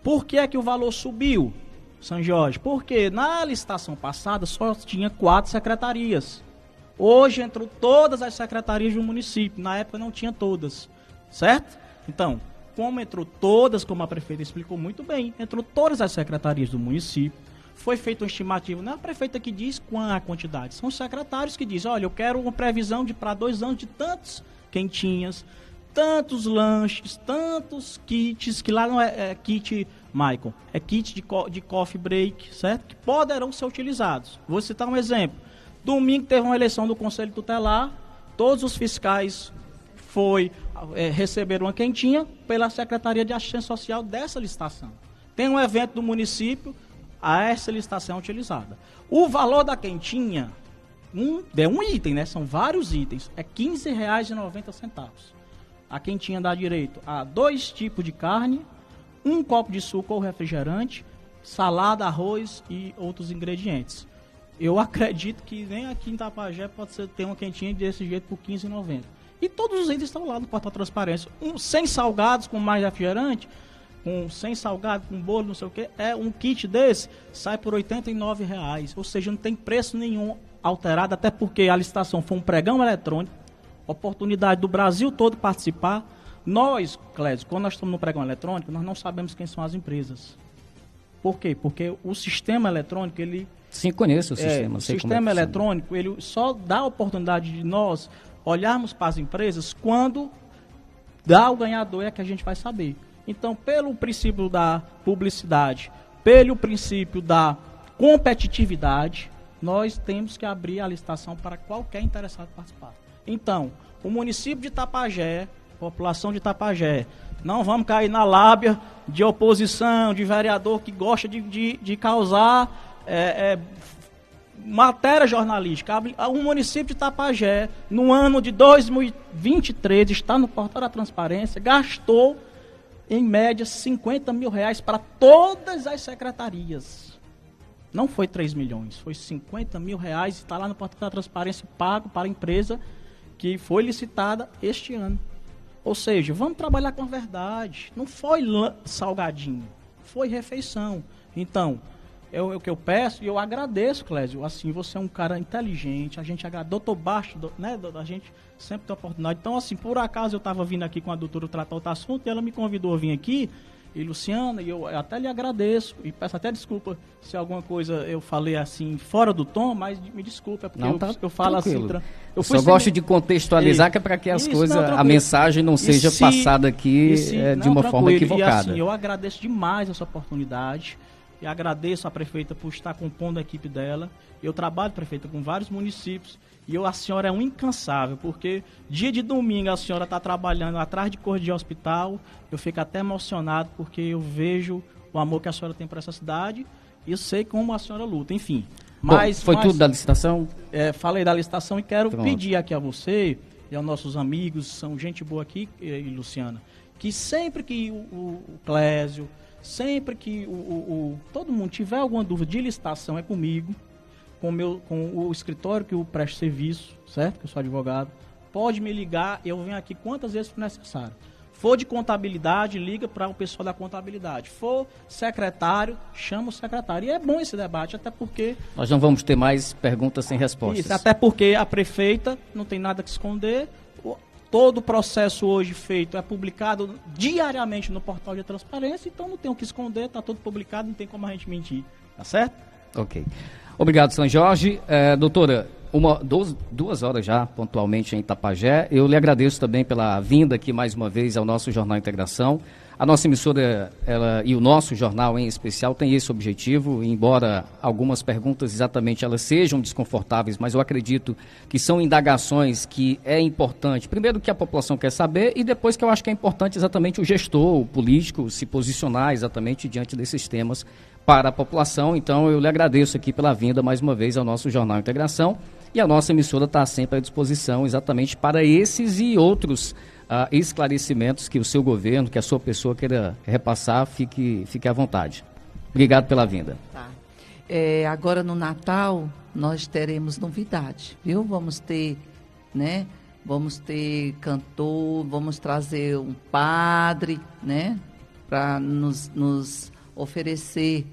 por que é que o valor subiu, São Jorge? Porque na licitação passada só tinha 4 secretarias. Hoje entrou todas as secretarias do município. Na época não tinha todas, certo? Então, como entrou todas, como a prefeita explicou muito bem, entrou todas as secretarias do município, foi feita uma estimativa, não é a prefeita que diz qual a quantidade, são os secretários que dizem, olha, eu quero uma previsão para 2 anos de tantos quentinhas, tantos lanches, tantos kits, que lá não é kit, Michael, é kit de coffee break, certo? Que poderão ser utilizados. Vou citar um exemplo. Domingo teve uma eleição do Conselho Tutelar, todos os fiscais receberam uma quentinha pela Secretaria de Assistência Social dessa licitação. Tem um evento do município, essa licitação é utilizada. O valor da quentinha, é um item, né? São vários itens, é R$ 15,90. A quentinha dá direito a 2 tipos de carne, 1 copo de suco ou refrigerante, salada, arroz e outros ingredientes. eu acredito que nem aqui em Tapajé pode ter uma quentinha desse jeito por R$15,90. E todos os itens estão lá no portal Transparência. Sem salgados, com mais refrigerante, sem salgado, com bolo, não sei o que, um kit desse sai por R$89. Ou seja, não tem preço nenhum alterado, até porque a licitação foi um pregão eletrônico, oportunidade do Brasil todo participar. Nós, Clésio, quando nós estamos no pregão eletrônico, nós não sabemos quem são as empresas. Por quê? Porque o sistema eletrônico, ele... Sim, conheço o sistema. O sistema eletrônico, ele só dá a oportunidade de nós olharmos para as empresas quando dá o ganhador, é que a gente vai saber. Então, pelo princípio da publicidade, pelo princípio da competitividade, nós temos que abrir a licitação para qualquer interessado participar. Então, o município de Tapajé, população de Tapajé, não vamos cair na lábia de oposição, de vereador que gosta de causar matéria jornalística. O município de Tapajé, no ano de 2023, está no portal da Transparência, gastou, em média, R$50 mil para todas as secretarias. Não foi 3 milhões, foi R$50 mil, está lá no portal da Transparência, pago para a empresa que foi licitada este ano. Ou seja, vamos trabalhar com a verdade. Não foi salgadinho, foi refeição. Então, o que eu peço, e eu agradeço, Clésio, assim, você é um cara inteligente, a gente agradece, doutor Basto, né, a gente sempre tem oportunidade. Então, assim, por acaso eu estava vindo aqui com a doutora tratar outro assunto, e ela me convidou a vir aqui, e Luciana, e eu até lhe agradeço, e peço até desculpa se alguma coisa eu falei assim, fora do tom, mas me desculpa, é porque não, eu falo tranquilo. assim... Eu só gosto de contextualizar, que é para que as coisas, a mensagem não seja passada aqui de uma forma equivocada. E assim, eu agradeço demais essa oportunidade, e agradeço à prefeita por estar compondo a equipe dela. Eu trabalho, prefeita, com vários municípios, e a senhora é um incansável, porque dia de domingo a senhora está trabalhando atrás de cor de hospital. Eu fico até emocionado, porque eu vejo o amor que a senhora tem por essa cidade, e eu sei como a senhora luta, enfim. Mas tudo da licitação? Falei da licitação e quero pedir aqui a você e aos nossos amigos, são gente boa aqui, e Luciana, que sempre que o Clésio, sempre que todo mundo tiver alguma dúvida de licitação, é comigo, com o escritório que eu presto serviço, certo? Que eu sou advogado. Pode me ligar, eu venho aqui quantas vezes for necessário. For de contabilidade, liga para o pessoal da contabilidade. For secretário, chama o secretário. E é bom esse debate, até porque... Nós não vamos ter mais perguntas sem respostas. Isso, até porque a prefeita não tem nada que esconder. Todo o processo hoje feito é publicado diariamente no portal de transparência, então não tem o que esconder, está tudo publicado, não tem como a gente mentir. Tá certo? Ok. Obrigado, São Jorge. Doutora, 2 horas já, pontualmente, em Itapajé. Eu lhe agradeço também pela vinda aqui mais uma vez ao nosso Jornal Integração. A nossa emissora e o nosso jornal em especial tem esse objetivo, embora algumas perguntas exatamente elas sejam desconfortáveis, mas eu acredito que são indagações que é importante, primeiro que a população quer saber, e depois que eu acho que é importante exatamente o gestor, o político, se posicionar exatamente diante desses temas para a população. Então eu lhe agradeço aqui pela vinda mais uma vez ao nosso Jornal Integração, e a nossa emissora está sempre à disposição exatamente para esses e outros esclarecimentos que o seu governo, que a sua pessoa queira repassar, fique à vontade. Obrigado pela vinda. Tá. Agora no Natal nós teremos novidade, viu? Vamos ter cantor, vamos trazer um padre, né? Para nos oferecer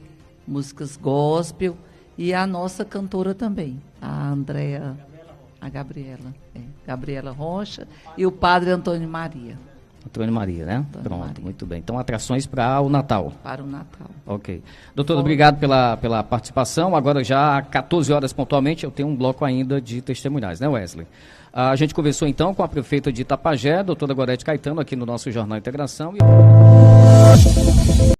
músicas gospel, e a nossa cantora também, a Andréa... A Gabriela Rocha e o padre Antônio Maria. Antônio Maria, né? Antônio Pronto, Maria. Muito bem. Então, atrações para o Natal. Para o Natal. Ok. Doutor, obrigado pela participação. Agora já 14 horas pontualmente, eu tenho um bloco ainda de testemunhais, né, Wesley? A gente conversou então com a prefeita de Itapajé, doutora Gorete Caetano, aqui no nosso Jornal Integração.